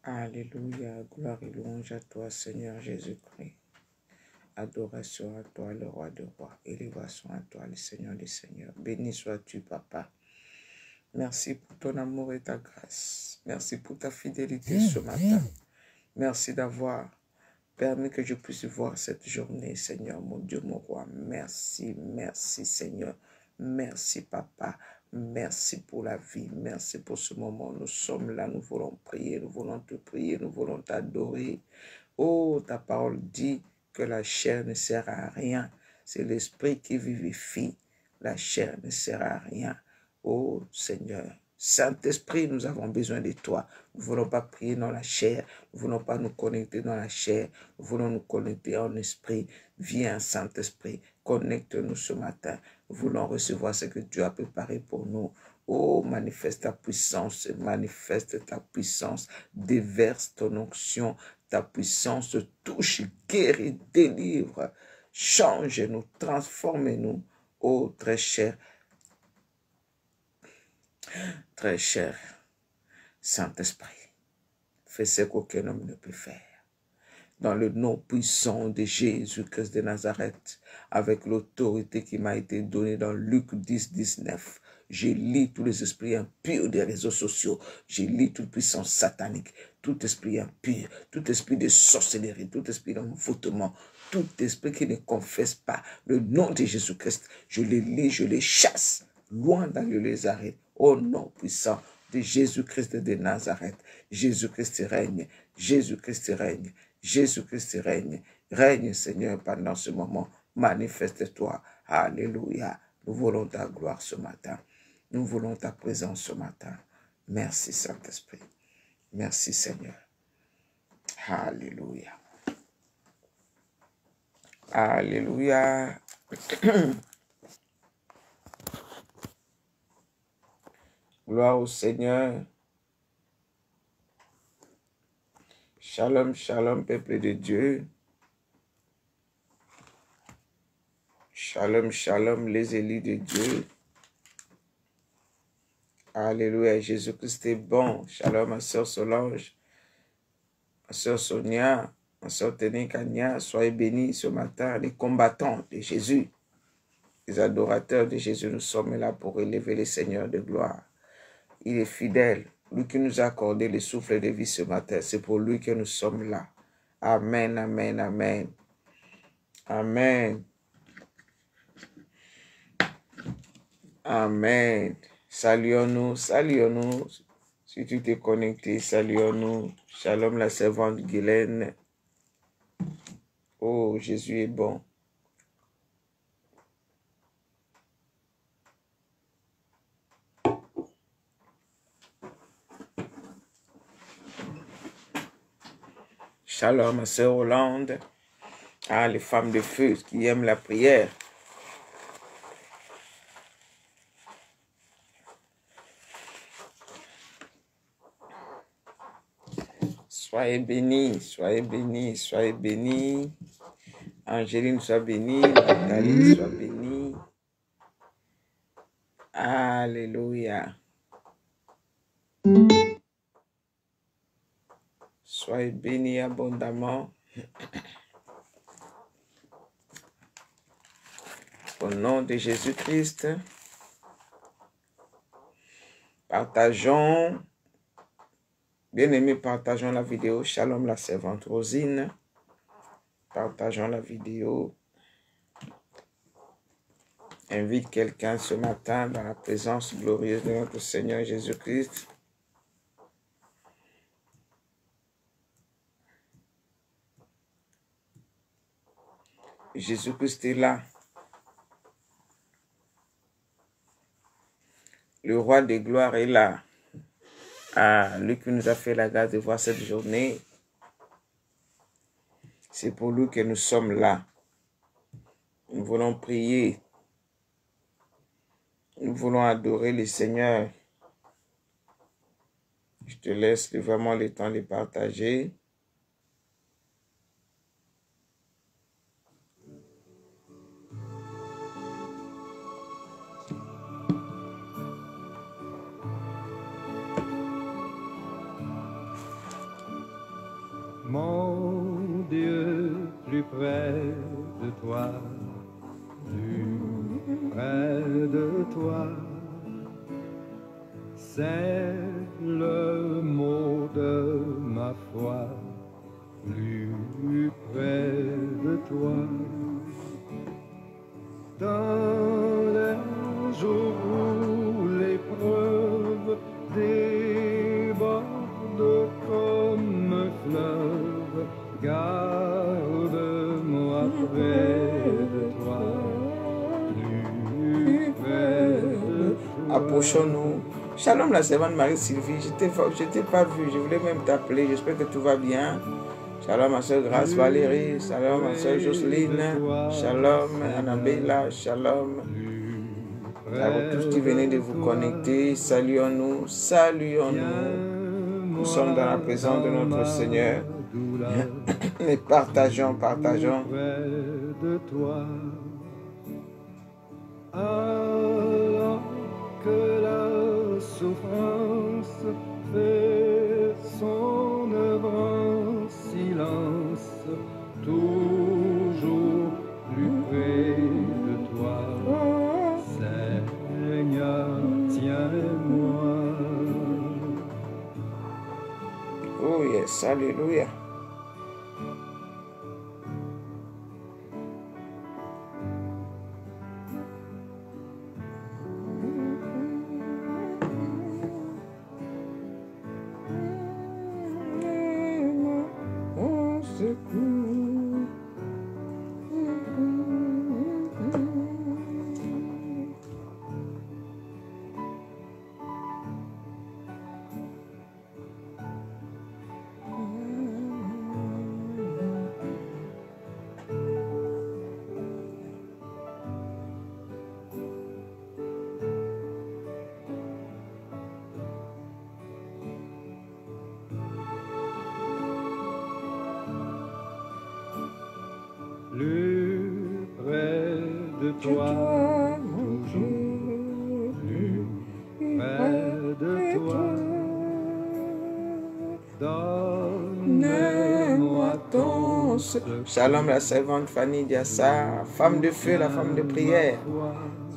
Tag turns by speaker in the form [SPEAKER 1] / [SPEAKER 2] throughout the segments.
[SPEAKER 1] Alléluia, gloire et louange à toi, Seigneur Jésus-Christ. Adoration à toi, le roi des rois. Élévation à toi, le Seigneur des seigneurs. Béni sois-tu, Papa. Merci pour ton amour et ta grâce. Merci pour ta fidélité ce matin. Merci d'avoir permis que je puisse voir cette journée, Seigneur, mon Dieu, mon roi. Merci, merci, Seigneur. Merci, Papa. Merci pour la vie. Merci pour ce moment. Nous sommes là, nous voulons prier, nous voulons te prier, nous voulons t'adorer. Oh, ta parole dit que la chair ne sert à rien. C'est l'esprit qui vivifie. La chair ne sert à rien. Oh, Seigneur. Saint-Esprit, nous avons besoin de toi. Nous ne voulons pas prier dans la chair. Nous ne voulons pas nous connecter dans la chair. Nous voulons nous connecter en esprit. Viens, Saint-Esprit, connecte-nous ce matin. Nous voulons recevoir ce que tu as préparé pour nous. Oh, manifeste ta puissance, déverse ton onction, ta puissance touche, guérit, délivre, change-nous, transforme-nous. Oh, très cher Saint-Esprit, fais ce qu'aucun homme ne peut faire. Dans le nom puissant de Jésus-Christ de Nazareth, avec l'autorité qui m'a été donnée dans Luc 10, 19, je lis tous les esprits impurs des réseaux sociaux, je lis toute puissance satanique, tout esprit impur, tout esprit de sorcellerie, tout esprit d'envoûtement, tout esprit qui ne confesse pas le nom de Jésus-Christ, je les lis, je les chasse, loin dans le lézard, au nom puissant de Jésus-Christ de Nazareth. Jésus-Christ règne, Jésus-Christ règne, Jésus-Christ règne. Règne, Seigneur, pendant ce moment. Manifeste-toi. Alléluia. Nous voulons ta gloire ce matin. Nous voulons ta présence ce matin. Merci, Saint-Esprit. Merci, Seigneur. Alléluia. Alléluia. Gloire au Seigneur. Shalom, shalom, peuple de Dieu. Shalom, shalom, les élus de Dieu. Alléluia, Jésus-Christ est bon. Shalom, ma soeur Solange, ma soeur Sonia, ma soeur Ténékania. Soyez bénis ce matin, les combattants de Jésus, les adorateurs de Jésus. Nous sommes là pour élever le Seigneur de gloire. Il est fidèle. Lui qui nous a accordé le souffle de vie ce matin, c'est pour lui que nous sommes là. Amen, amen, amen. Amen. Amen. Saluons-nous, saluons-nous. Si tu t'es connecté, saluons-nous. Shalom la servante Guylaine. Oh, Jésus est bon. Shalom, ma sœur Hollande. Ah, les femmes de feu qui aiment la prière. Soyez bénis, soyez bénis, soyez bénis. Angéline soit bénie, Nathalie soit bénie. Alléluia. Soyez bénis abondamment. Au nom de Jésus-Christ, partageons. Bien-aimés, partageons la vidéo. Shalom la servante Rosine. Partageons la vidéo. Invite quelqu'un ce matin dans la présence glorieuse de notre Seigneur Jésus-Christ. Jésus-Christ est là. Le roi de gloire est là. Ah, lui qui nous a fait la grâce de voir cette journée. C'est pour lui que nous sommes là. Nous voulons prier. Nous voulons adorer le Seigneur. Je te laisse vraiment le temps de partager.
[SPEAKER 2] Mon Dieu, plus près de toi, plus près de toi, c'est le mot de ma foi, plus près de toi. Dans les jours où l'épreuve déborde comme un fleuve, garde-moi près de toi, plus près de toi.
[SPEAKER 1] Approchons-nous. Shalom la servante Marie-Sylvie, je t'ai pas vu, je voulais même t'appeler, j'espère que tout va bien. Shalom ma soeur Grâce Valérie, shalom ma soeur Jocelyne, shalom Annabella, shalom à vous tous qui venez de vous connecter, saluons-nous, nous sommes dans la présence de notre Seigneur et partageons.
[SPEAKER 2] De toi, alors que la souffrance fait son œuvre en silence, toujours plus près de toi, Seigneur, tiens-moi.
[SPEAKER 1] Oh yes, alléluia.
[SPEAKER 2] Plus près de toi, toujours plus près de toi. Donne-moi ton secret.
[SPEAKER 1] Shalom la servante Fanny Diassa, femme de feu, la femme de prière.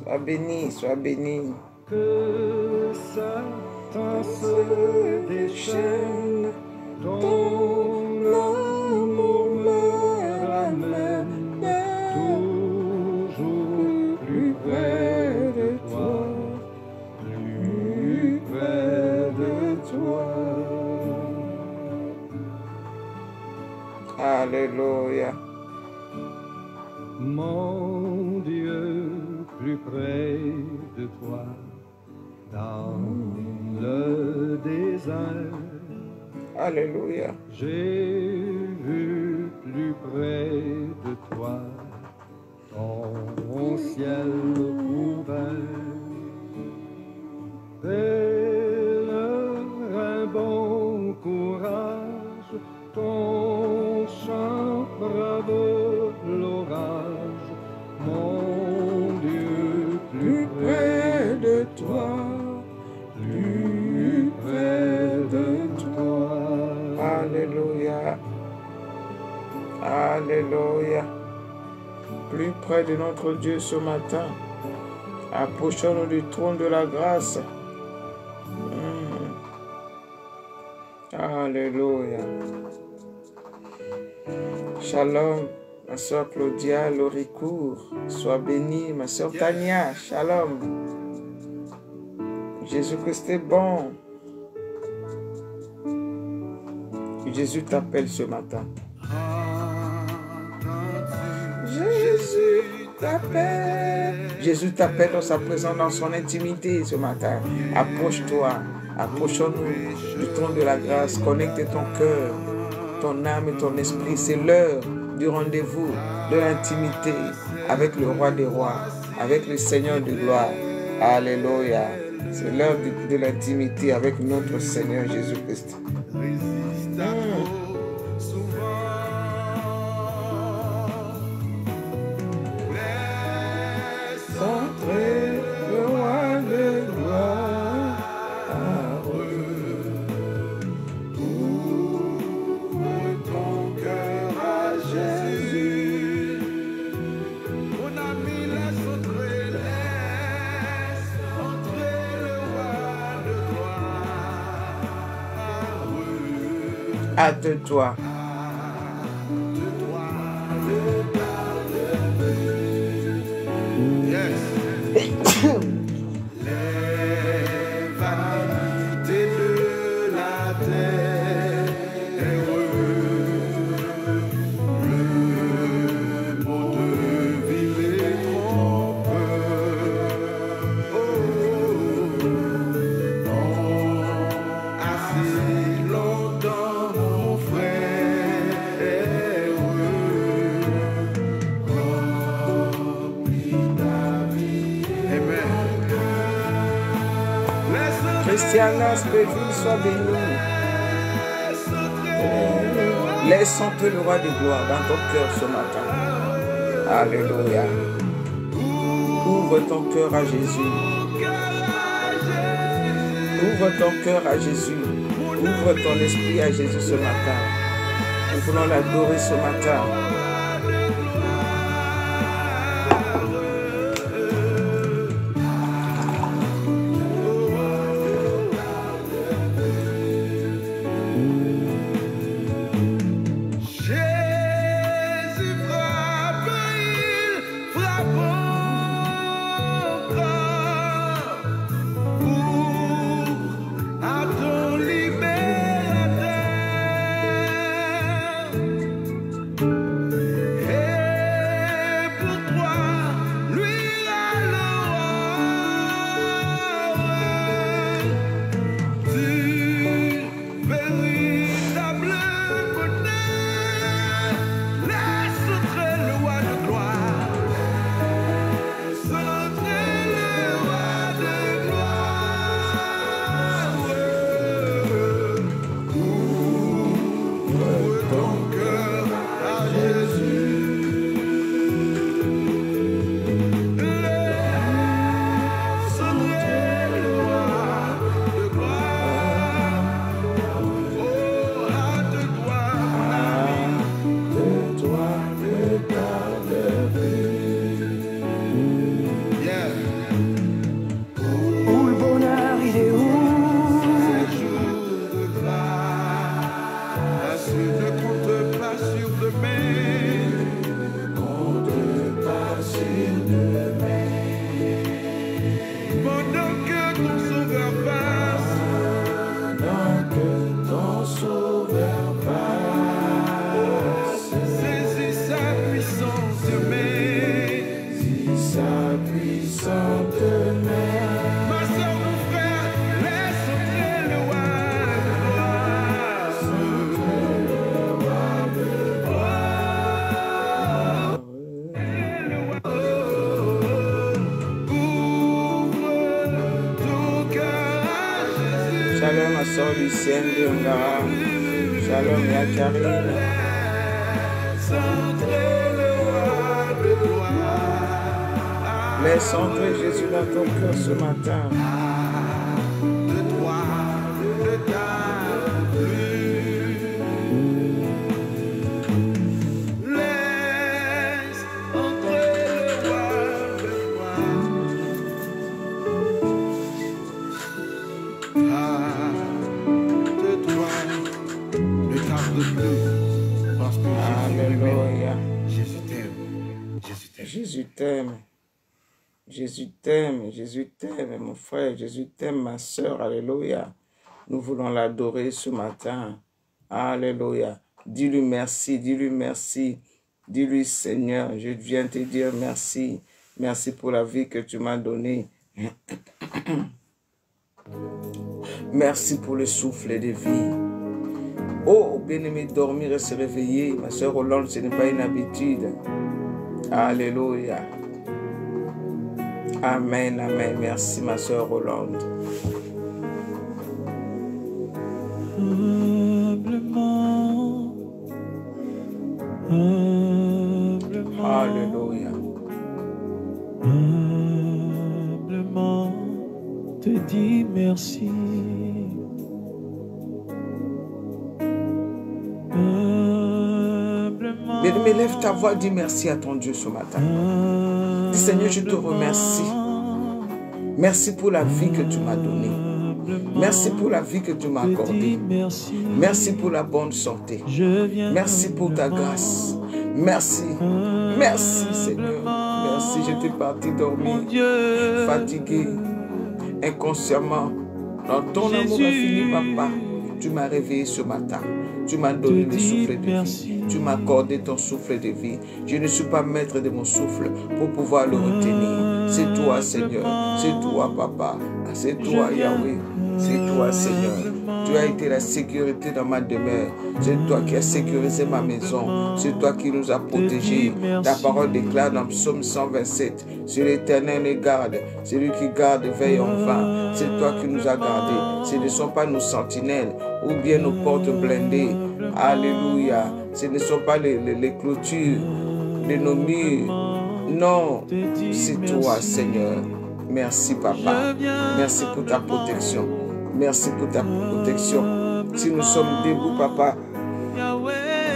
[SPEAKER 1] Sois bénie, sois bénie.
[SPEAKER 2] Que Satan se déchaîne, ton amour me ramène toujours plus près de toi, plus près de toi.
[SPEAKER 1] Alléluia.
[SPEAKER 2] Mon Dieu, plus près de toi, dans le désert.
[SPEAKER 1] Alléluia.
[SPEAKER 2] J'ai vu plus près de toi ton ciel ouvert. Pèlerin, bon courage, ton chant brave l'orage. Mon Dieu, plus près de toi, plus près de toi.
[SPEAKER 1] Alléluia. Alléluia. Plus près de notre Dieu ce matin. Approchons-nous du trône de la grâce. Alléluia. Shalom, ma soeur Claudia Loricourt. Sois bénie, ma soeur Tania. Shalom. Jésus-Christ est bon. Jésus t'appelle ce matin. Jésus t'appelle. Jésus t'appelle dans sa présence, dans son intimité ce matin. Approche-toi. Approchons-nous du trône de la grâce. Connecte ton cœur, ton âme et ton esprit. C'est l'heure du rendez-vous, de l'intimité avec le roi des rois, avec le Seigneur de gloire. Alléluia. C'est l'heure de l'intimité avec notre Seigneur Jésus-Christ. Hâte-toi. Christiana Spéville, sois bénie. Laissons-te le roi de gloire dans ton cœur ce matin. Alléluia. Ouvre ton cœur à Jésus. Ouvre ton cœur à Jésus. Ouvre ton esprit à Jésus ce matin. Nous voulons l'adorer ce matin. Shalom à Sœur Lucienne de Ngara. Shalom à Karine. Laisse entrer Jésus dans ton cœur ce matin. Alléluia.
[SPEAKER 2] Jésus t'aime.
[SPEAKER 1] Jésus t'aime. Jésus t'aime. Jésus t'aime, mon frère. Jésus t'aime, ma soeur. Alléluia. Nous voulons l'adorer ce matin. Alléluia. Dis-lui merci. Dis-lui merci. Dis-lui, Seigneur, je viens te dire merci. Merci pour la vie que tu m'as donnée. Merci pour le souffle de vie. Oh, bien-aimé, dormir et se réveiller. Ma soeur Hollande, ce n'est pas une habitude. Alléluia. Amen, amen. Merci, ma soeur Hollande.
[SPEAKER 2] Humblement, humblement,
[SPEAKER 1] Alléluia.
[SPEAKER 2] Humblement, te dis merci.
[SPEAKER 1] Bien-aimé, lève ta voix, dis merci à ton Dieu ce matin. Dis, Seigneur, je te remercie. Merci pour la vie que tu m'as donnée. Merci pour la vie que tu m'as accordée. Merci pour la bonne santé. Merci pour ta grâce. Merci. Merci Seigneur. Merci, j'étais parti dormir, fatigué, inconsciemment. Dans ton amour infini, papa, tu m'as réveillé ce matin. Tu m'as donné le souffle de vie. Tu m'as accordé ton souffle de vie. Je ne suis pas maître de mon souffle pour pouvoir le retenir. C'est toi, Seigneur. C'est toi, papa. C'est toi, Yahweh. C'est toi, Seigneur. Tu as été la sécurité dans ma demeure. C'est toi qui as sécurisé ma maison. C'est toi qui nous as protégés. Ta parole déclare dans Psaume 127. C'est l'Éternel les garde. C'est lui qui garde veille en vain. C'est toi qui nous as gardés. Ce ne sont pas nos sentinelles ou bien nos portes blindées. Alléluia. Ce ne sont pas les clôtures de nos murs. Non, c'est toi, Seigneur. Merci, papa. Merci pour ta protection. Merci pour ta protection. Si nous sommes debout, papa,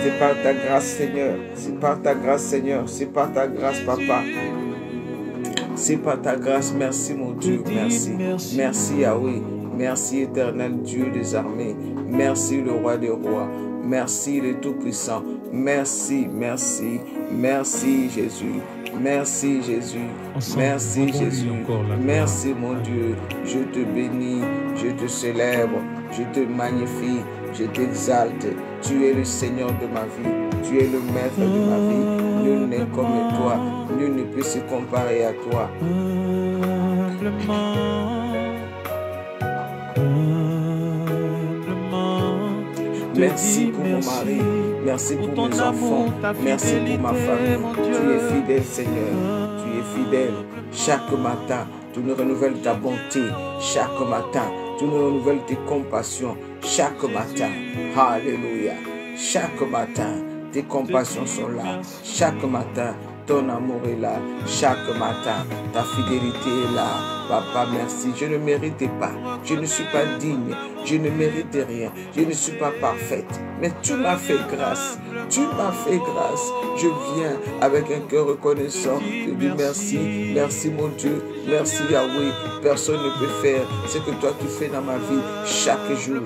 [SPEAKER 1] c'est par ta grâce, Seigneur. C'est par ta grâce, Seigneur. C'est par ta grâce, papa. C'est par ta grâce. Merci, mon Dieu. Merci. Merci, Yahweh. Merci, éternel Dieu des armées. Merci, le roi des rois. Merci, le Tout-Puissant. Merci, merci. Merci, Jésus. Merci Jésus, merci Jésus, merci mon Dieu, je te bénis, je te célèbre, je te magnifie, je t'exalte, tu es le Seigneur de ma vie, tu es le maître de ma vie, nul n'est comme toi, nul ne peut se comparer à toi. Merci pour mon mari, merci pour mes enfants, merci pour ma famille. Tu es fidèle, Seigneur, tu es fidèle. Chaque matin, tu nous renouvelles ta bonté. Chaque matin, tu nous renouvelles tes compassions. Chaque matin, alléluia. Chaque matin, tes compassions sont là. Chaque matin, ton amour est là. Chaque matin, ta fidélité est là. Papa, merci. Je ne méritais pas. Je ne suis pas digne. Je ne mérite rien. Je ne suis pas parfaite. Mais tu m'as fait grâce. Tu m'as fait grâce. Je viens avec un cœur reconnaissant. Je dis merci. Merci mon Dieu. Merci Yahweh. Personne ne peut faire ce que toi tu fais dans ma vie. Chaque jour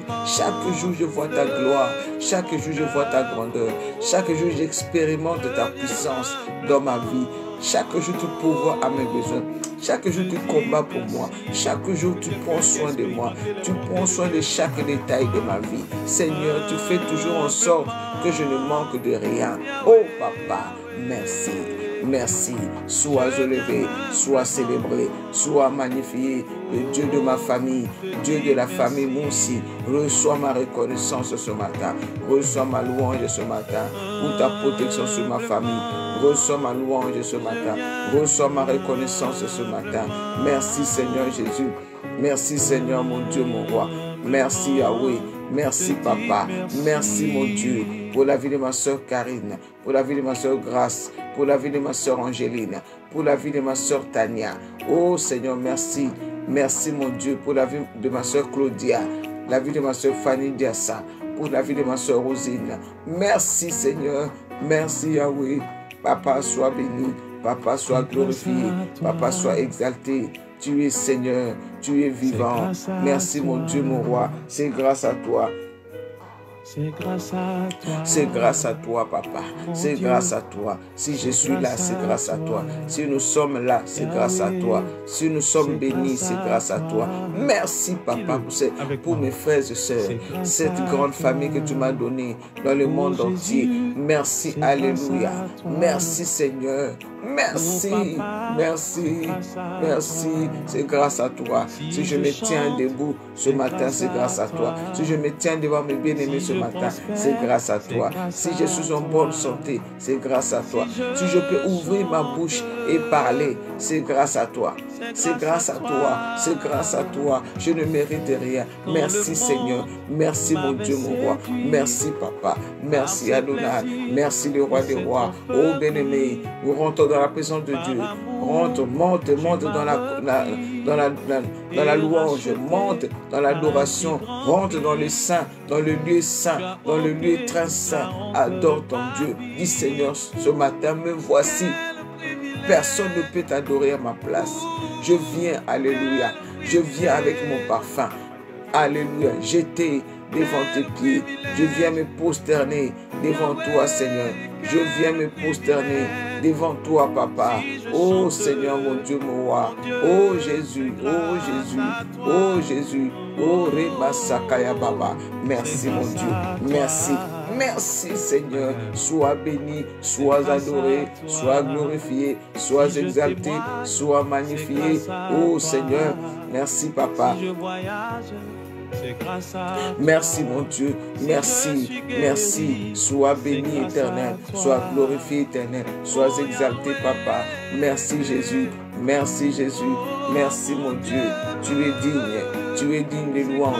[SPEAKER 1] je vois ta gloire. Chaque jour je vois ta grandeur. Chaque jour j'expérimente ta puissance dans ma vie. Chaque jour tu pourvois à mes besoins. Chaque jour tu combats pour moi. Chaque jour tu prends soin de moi. Tu prends soin de chaque détail de ma vie. Seigneur, tu fais toujours en sorte que je ne manque de rien. Oh papa, merci. Merci. Sois élevé, sois célébré, sois magnifié. Le Dieu de ma famille, Dieu de la famille Moussi, reçois ma reconnaissance ce matin. Reçois ma louange ce matin pour ta protection sur ma famille. Reçois ma louange ce matin. Reçois ma reconnaissance ce matin. Merci Seigneur Jésus. Merci Seigneur mon Dieu, mon roi. Merci Yahweh. Merci Papa. Merci mon Dieu pour la vie de ma soeur Karine, pour la vie de ma soeur Grâce, pour la vie de ma soeur Angéline, pour la vie de ma soeur Tania. Oh Seigneur, merci. Merci mon Dieu pour la vie de ma soeur Claudia, la vie de ma soeur Fanny Diassa, pour la vie de ma soeur Rosine. Merci Seigneur. Merci Yahweh. Papa, sois béni. Papa, sois glorifié. Papa, sois exalté. Tu es Seigneur, tu es vivant. Merci mon Dieu, mon roi. C'est grâce à toi.
[SPEAKER 2] C'est grâce à toi.
[SPEAKER 1] C'est grâce à toi, papa. C'est grâce à toi. Si je suis là, c'est grâce à toi. Si nous sommes là, c'est grâce à toi. Si nous sommes bénis, c'est grâce à toi. Merci, papa, pour mes frères et sœurs. Cette grande famille que tu m'as donnée dans le monde entier. Merci, alléluia. Merci, Seigneur. Merci, merci, merci. C'est grâce à toi. Si je me tiens debout ce matin, c'est grâce à toi. Si je me tiens devant mes bien-aimés ce matin, c'est grâce à toi. Si je suis en bonne santé, c'est grâce à toi. Si je peux ouvrir ma bouche et parler, c'est grâce à toi. C'est grâce à toi. C'est grâce à toi. Je ne mérite rien. Merci Seigneur. Merci mon Dieu, mon roi. Merci Papa. Merci Adonai. Merci le roi des rois. Oh bien-aimé, nous rentrons dans la présence de Dieu. Monte dans la louange, monte dans l'adoration, rentre dans le saint, dans le lieu saint, dans le lieu très saint. Adore ton Dieu. Dis Seigneur, ce matin, me voici. Personne ne peut t'adorer à ma place. Je viens, alléluia. Je viens avec mon parfum. Alléluia. Jeter devant tes pieds. Je viens me prosterner devant toi, Seigneur. Je viens me prosterner devant toi, Papa. Oh Seigneur, mon Dieu, mon roi. Oh Jésus, oh Jésus, oh Jésus. Oh Remasakaya Baba. Merci, mon Dieu. Merci. Merci, Seigneur. Sois béni, sois adoré, sois glorifié, sois exalté, sois magnifié. Oh Seigneur, merci, Papa. Merci mon Dieu, merci, merci, sois béni éternel, sois glorifié éternel, sois exalté Papa, merci Jésus, merci Jésus, merci mon Dieu, tu es digne de louange,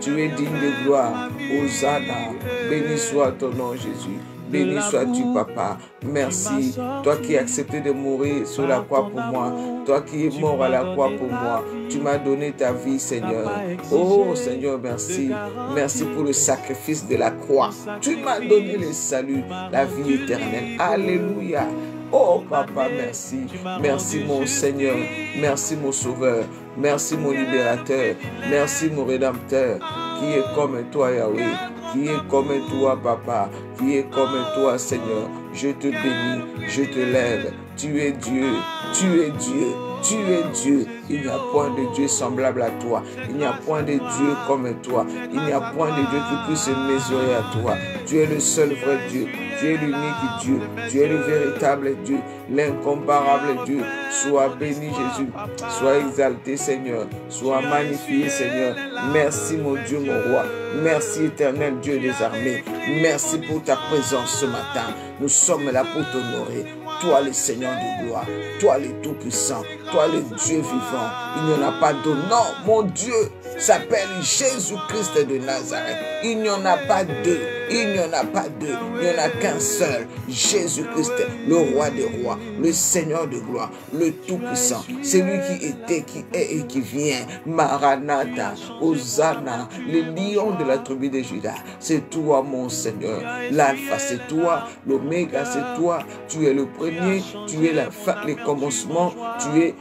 [SPEAKER 1] tu es digne de gloire, Hosanna, béni soit ton nom Jésus. Béni sois-tu, Papa. Merci. Toi qui as accepté de mourir sur la croix pour moi. Toi qui es mort à la croix pour moi. Tu m'as donné ta vie, Seigneur. Oh, Seigneur, merci. Merci pour le sacrifice de la croix. Tu m'as donné le salut, la vie éternelle. Alléluia. Oh, Papa, merci. Merci, mon Seigneur. Merci, mon Sauveur. Merci, mon Libérateur. Merci, mon Rédempteur. Qui est comme toi, Yahweh. Qui est comme toi, Papa, qui est comme toi, Seigneur. Je te bénis, je te lève. Tu es Dieu, tu es Dieu, tu es Dieu. Il n'y a point de Dieu semblable à toi. Il n'y a point de Dieu comme toi. Il n'y a point de Dieu qui puisse se mesurer à toi. Tu es le seul vrai Dieu. Tu es l'unique Dieu. Tu es le véritable Dieu, l'incomparable Dieu. Sois béni, Jésus. Sois exalté, Seigneur. Sois magnifié, Seigneur. Merci, mon Dieu, mon roi. Merci, éternel Dieu des armées. Merci pour ta présence ce matin. Nous sommes là pour t'honorer. Toi, le Seigneur de gloire. Toi, le Tout-Puissant. Toi, le Dieu vivant. Il n'y en a pas d'autre. Non, mon Dieu s'appelle Jésus-Christ de Nazareth. Il n'y en a pas deux. Il n'y en a pas deux. Il n'y en a qu'un seul. Jésus-Christ, le roi des rois, le Seigneur de gloire, le Tout-Puissant. C'est lui qui était, qui est et qui vient. Maranatha, Hosanna, le lion de la tribu de Juda. C'est toi, mon Seigneur. L'alpha, c'est toi. L'oméga, c'est toi. Tu es le premier. Tu es la fin, le commencement. Tu es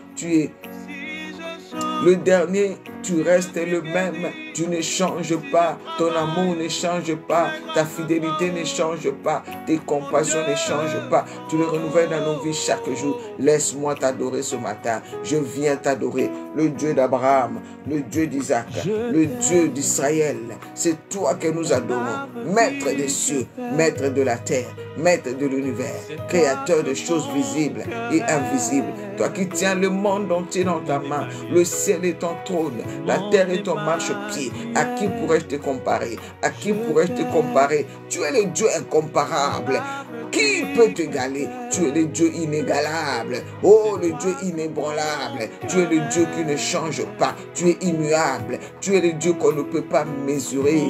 [SPEAKER 1] le dernier, tu restes le même, tu ne changes pas, ton amour ne change pas, ta fidélité ne change pas, tes compassions ne changent pas, tu le renouvelles dans nos vies chaque jour. Laisse-moi t'adorer ce matin, je viens t'adorer, le Dieu d'Abraham, le Dieu d'Isaac, le Dieu d'Israël, c'est toi que nous adorons, maître des cieux, maître de la terre, maître de l'univers, créateur de choses visibles et invisibles, toi qui tiens le monde entier dans ta main, le ciel est ton trône, la terre est ton marchepied. À qui pourrais-je te comparer? À qui pourrais-je te comparer? Tu es le Dieu incomparable. Qui peut t'égaler? Tu es le Dieu inégalable. Oh, le Dieu inébranlable. Tu es le Dieu qui ne change pas. Tu es immuable. Tu es le Dieu qu'on ne peut pas mesurer.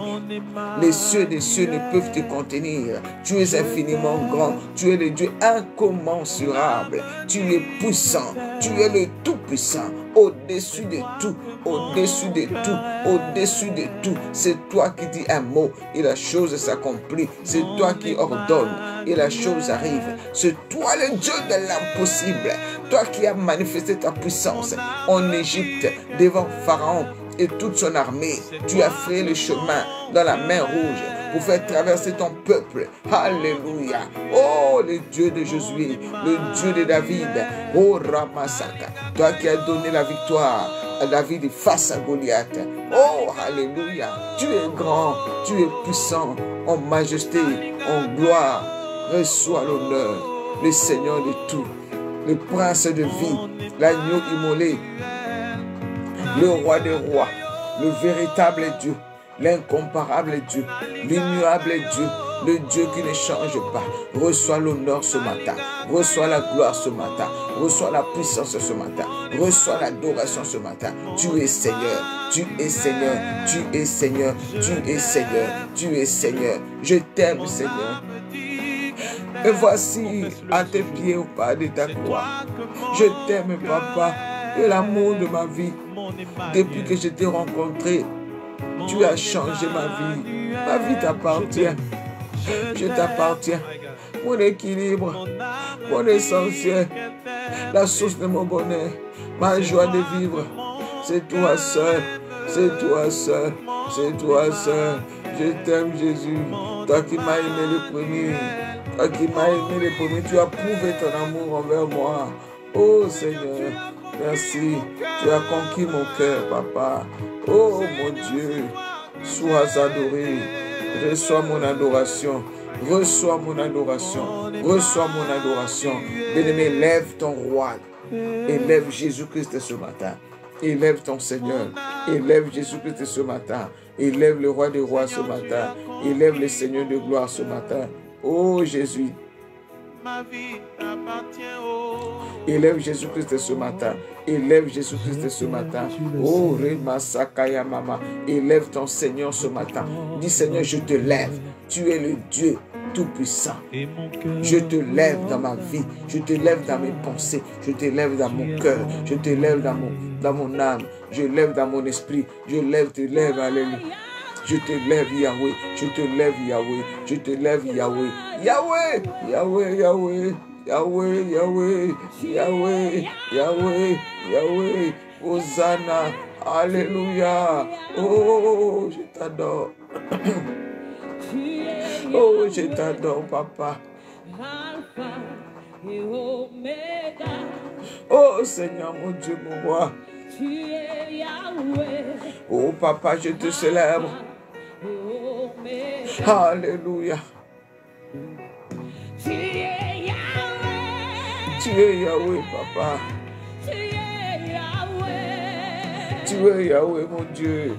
[SPEAKER 1] Les cieux des cieux ne peuvent te contenir. Tu es infiniment grand. Tu es le Dieu incommensurable. Tu es puissant. Tu es le Tout-Puissant. Au-dessus de tout, au-dessus de tout, au-dessus de tout. C'est toi qui dis un mot et la chose s'accomplit. C'est toi qui ordonnes et la chose arrive. C'est toi le Dieu de l'impossible. Toi qui as manifesté ta puissance en Égypte devant Pharaon et toute son armée. Tu as frayé le chemin dans la mer Rouge pour faire traverser ton peuple. Alléluia. Oh, le Dieu de Josué, le Dieu de David. Oh, Ramasaka. Toi qui as donné la victoire à David face à Goliath. Oh, alléluia. Tu es grand, tu es puissant, en majesté, en gloire. Reçois l'honneur, le Seigneur de tout, le prince de vie, l'agneau immolé, le roi des rois, le véritable Dieu, l'incomparable Dieu, l'immuable Dieu, le Dieu qui ne change pas. Reçois l'honneur ce matin, reçois la gloire ce matin, reçois la puissance ce matin, reçois l'adoration ce matin. Tu es Seigneur, tu es Seigneur, tu es Seigneur, tu es Seigneur, tu es Seigneur. Je t'aime, Seigneur. Et voici à tes pieds au pas de ta croix. Je t'aime, Papa, et l'amour de ma vie. Depuis que je t'ai rencontré, tu as changé ma vie. Ma vie t'appartient. Je t'appartiens. Mon équilibre, mon essentiel, la source de mon bonheur, ma joie de vivre. C'est toi seul. C'est toi seul. C'est toi seul. Je t'aime, Jésus. Toi qui m'as aimé le premier. Toi qui m'as aimé le premier. Tu as prouvé ton amour envers moi. Oh Seigneur, merci. Tu as conquis mon cœur, papa. Oh mon Dieu, sois adoré. Reçois mon adoration. Reçois mon adoration. Reçois mon adoration. Bien-aimé, lève ton roi. Élève Jésus-Christ ce matin. Élève ton Seigneur. Élève Jésus-Christ ce matin. Élève le roi des rois ce matin. Élève le Seigneur de gloire ce matin. Oh Jésus. Élève Jésus-Christ ce matin. Élève Jésus-Christ ce matin. Oh Rema Sakaya Mama. Élève ton Seigneur ce matin. Dis Seigneur, je te lève. Tu es le Dieu tout-puissant. Je te lève dans ma vie. Je te lève dans mes pensées. Je te lève dans mon cœur. Je te lève dans mon âme. Je lève dans mon esprit. Je te lève, alléluia. Je te lève, Yahweh. Je te lève, Yahweh. Je te lève, Yahweh. Yahweh, Yahweh, Yahweh. Yahweh, Yahweh, Yahweh, Yahweh, Yahweh. Hosanna. Alléluia. Oh, je t'adore. Oh, je t'adore, papa. Oh, Seigneur, mon Dieu, mon roi. Oh, papa, je te célèbre. Alléluia. Tu es Yahweh, papa. Tu es Yahweh, mon Dieu.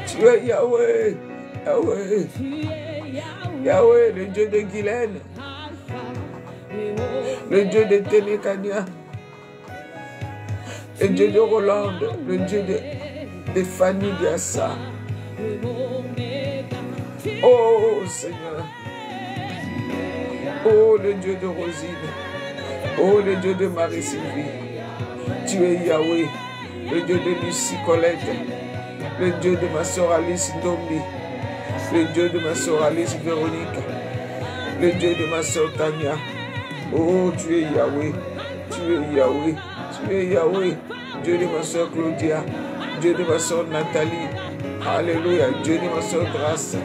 [SPEAKER 1] Tu es Yahweh, Yahweh, Yahweh, le Dieu de Guylaine, le Dieu de Télécania, le Dieu de Roland, le Dieu de Fanny Diassa. Oh Seigneur, oh le Dieu de Rosine, oh le Dieu de Marie-Sylvie, tu es Yahweh, le Dieu de Lucie Colette, le Dieu de ma soeur Alice Dombi, le Dieu de ma soeur Alice Véronique, le Dieu de ma soeur Tania. Oh, tu es Yahweh, tu es Yahweh, tu es Yahweh, Dieu de ma soeur Claudia, Dieu de ma soeur Nathalie, alléluia, Dieu de ma soeur Grâce,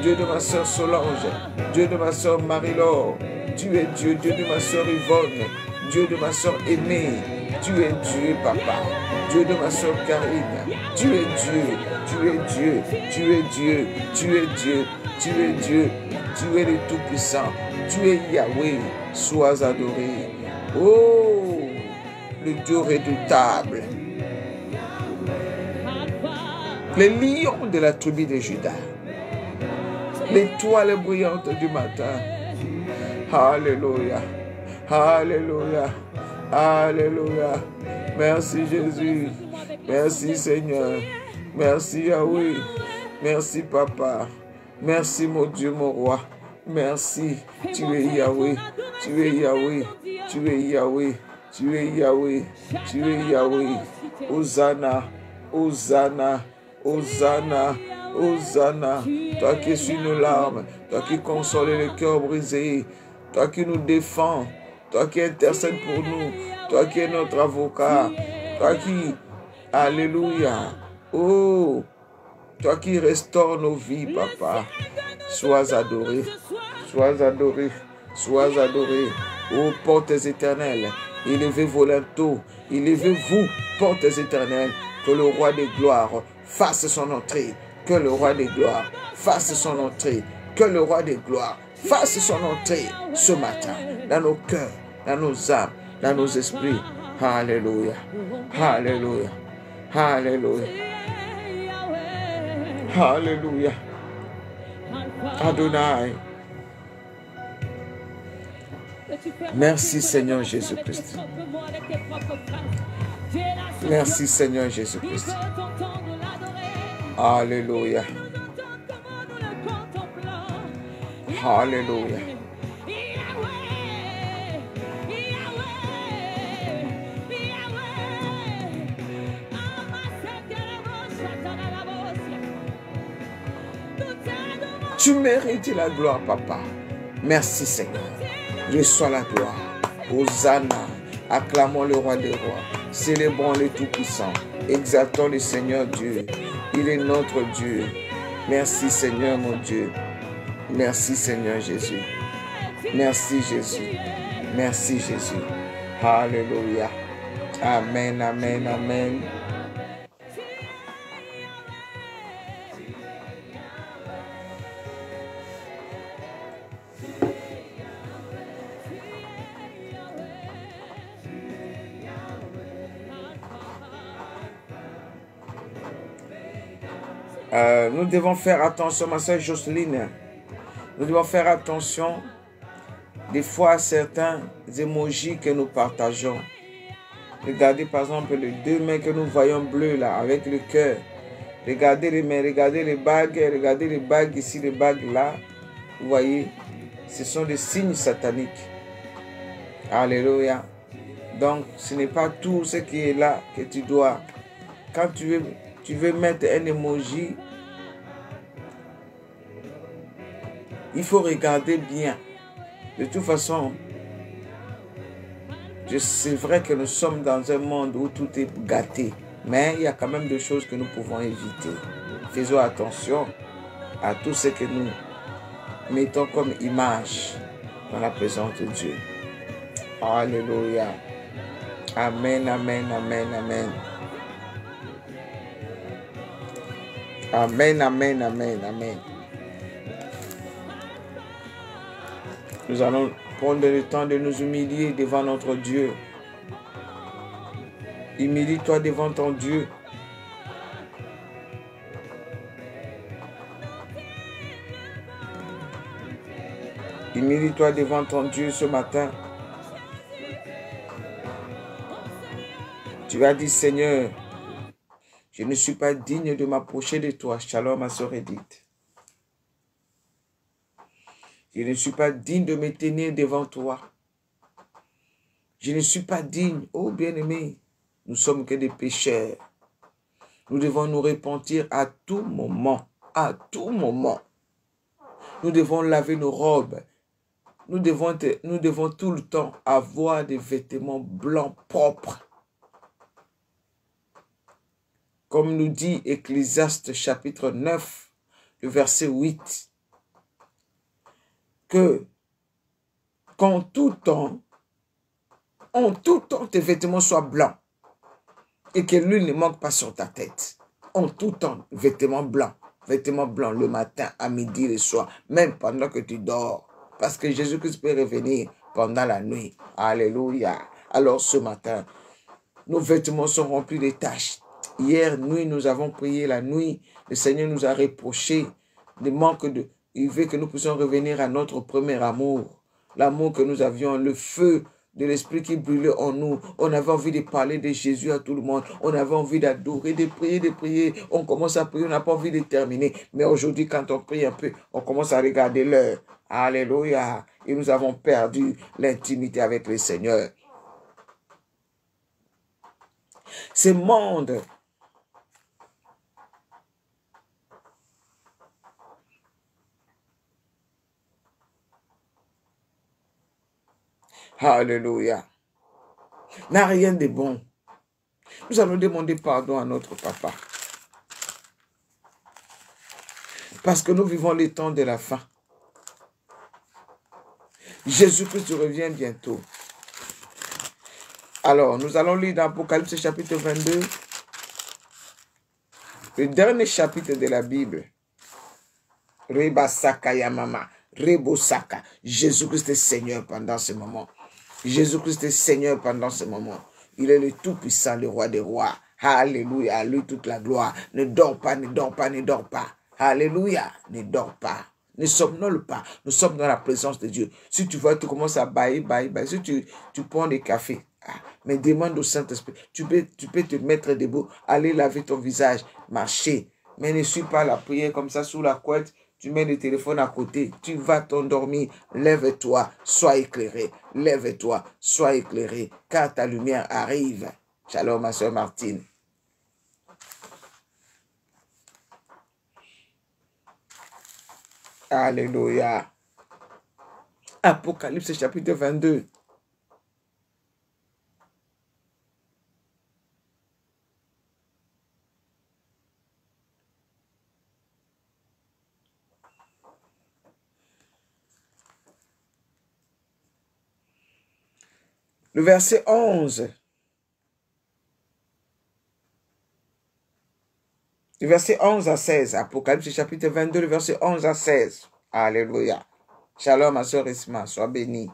[SPEAKER 1] Dieu de ma soeur Solange, Dieu de ma soeur Marie-Laure, tu es Dieu, Dieu de ma soeur Yvonne, Dieu de ma soeur Aimée, tu es Dieu, papa, Dieu de ma soeur Karine, tu es Dieu, tu es Dieu, tu es Dieu, tu es Dieu, tu es Dieu, tu es le Tout-Puissant, tu es Yahweh, sois adoré. Oh, le Dieu redoutable, les lions de la tribu de Juda, l'étoile brillante du matin. Alléluia, alléluia, alléluia. Merci Jésus, merci Seigneur, merci Yahweh, merci Papa, merci mon Dieu, mon roi, merci, tu es Yahweh, tu es Yahweh, tu es Yahweh, tu es Yahweh, tu es Yahweh. Hosanna, Hosanna, Hosanna, Hosanna. Toi qui essuies nos larmes, toi qui consoles le cœur brisé, toi qui nous défends, toi qui intercèdes pour nous, toi qui es notre avocat, toi qui, alléluia, oh, toi qui restaures nos vies, papa, sois adoré, sois adoré, sois adoré, ô portes éternelles, élevez vos linteaux, élevez-vous, portes éternelles, que le roi des gloires fasse son entrée, que le roi des gloires fasse son entrée, que le roi des gloires fasse son entrée ce matin, dans nos cœurs, dans nos âmes, dans nos esprits. Alléluia, alléluia, alléluia, alléluia. Adonai. Merci Seigneur Jésus-Christ. Merci Seigneur Jésus-Christ. Alléluia. Alléluia. Tu mérites la gloire, papa. Merci Seigneur. Reçois la gloire. Hosanna. Acclamons le roi des rois. Célébrons le Tout-Puissant. Exaltons le Seigneur Dieu. Il est notre Dieu. Merci Seigneur mon Dieu. Merci Seigneur Jésus. Merci Jésus. Merci Jésus. Alléluia. Amen, amen, amen. Nous devons faire attention, ma soeur Jocelyne. Nous devons faire attention des fois à certains emojis que nous partageons. Regardez par exemple les deux mains que nous voyons bleues là, avec le cœur. Regardez les mains, regardez les bagues ici, les bagues là. Vous voyez, ce sont des signes sataniques. Alléluia. Donc, ce n'est pas tout ce qui est là que tu dois. Quand tu veux mettre un emoji, il faut regarder bien. De toute façon, c'est vrai que nous sommes dans un monde où tout est gâté. Mais il y a quand même des choses que nous pouvons éviter. Faisons attention à tout ce que nous mettons comme image dans la présence de Dieu. Alléluia. Amen, amen, amen, amen. Amen, amen, amen, amen. Nous allons prendre le temps de nous humilier devant notre Dieu. Humilie-toi devant ton Dieu. Humilie-toi devant ton Dieu ce matin. Tu vas dire, Seigneur, je ne suis pas digne de m'approcher de toi. Shalom, ma sœur Edith. Je ne suis pas digne de me tenir devant toi. Je ne suis pas digne. Oh bien-aimé, nous sommes que des pécheurs. Nous devons nous repentir à tout moment. À tout moment. Nous devons laver nos robes. Nous devons tout le temps avoir des vêtements blancs propres. Comme nous dit Ecclésiaste chapitre 9, le verset 8. Que qu'en tout temps, tes vêtements soient blancs et que l'huile ne manque pas sur ta tête. En tout temps, vêtements blancs le matin, à midi, le soir, même pendant que tu dors. Parce que Jésus-Christ peut revenir pendant la nuit. Alléluia. Alors ce matin, nos vêtements sont remplis de taches. Hier nuit, nous avons prié la nuit. Le Seigneur nous a reproché le manque de... Il veut que nous puissions revenir à notre premier amour. L'amour que nous avions, le feu de l'esprit qui brûlait en nous. On avait envie de parler de Jésus à tout le monde. On avait envie d'adorer, de prier. On commence à prier, on n'a pas envie de terminer. Mais aujourd'hui, quand on prie un peu, on commence à regarder l'heure. Alléluia. Et nous avons perdu l'intimité avec le Seigneur. Ce monde alléluia, n'a rien de bon. Nous allons demander pardon à notre papa. Parce que nous vivons les temps de la fin. Jésus-Christ revient bientôt. Alors, nous allons lire dans Apocalypse chapitre 22, le dernier chapitre de la Bible. Rebasaka Yamama, Rebosaka. Jésus-Christ est Seigneur pendant ce moment. Jésus-Christ est Seigneur pendant ce moment. Il est le Tout-Puissant, le Roi des Rois. Alléluia, à lui toute la gloire. Ne dors pas, ne dors pas, ne dors pas. Alléluia, ne dors pas. Ne somnole pas. Nous sommes dans la présence de Dieu. Si tu vois, tu commences à bailler. Si tu prends des cafés, mais demande au Saint-Esprit. Tu peux te mettre debout, aller laver ton visage, marcher. Mais ne suis pas la prière comme ça sous la couette. Tu mets le téléphone à côté, tu vas t'endormir. Lève-toi, sois éclairé. Lève-toi, sois éclairé, car ta lumière arrive. Shalom, ma soeur Martine. Alléluia. Apocalypse chapitre 22. Le verset 11. Le verset 11 à 16. Apocalypse chapitre 22, le verset 11 à 16. Alléluia. Shalom, ma soeur Isma, sois bénie.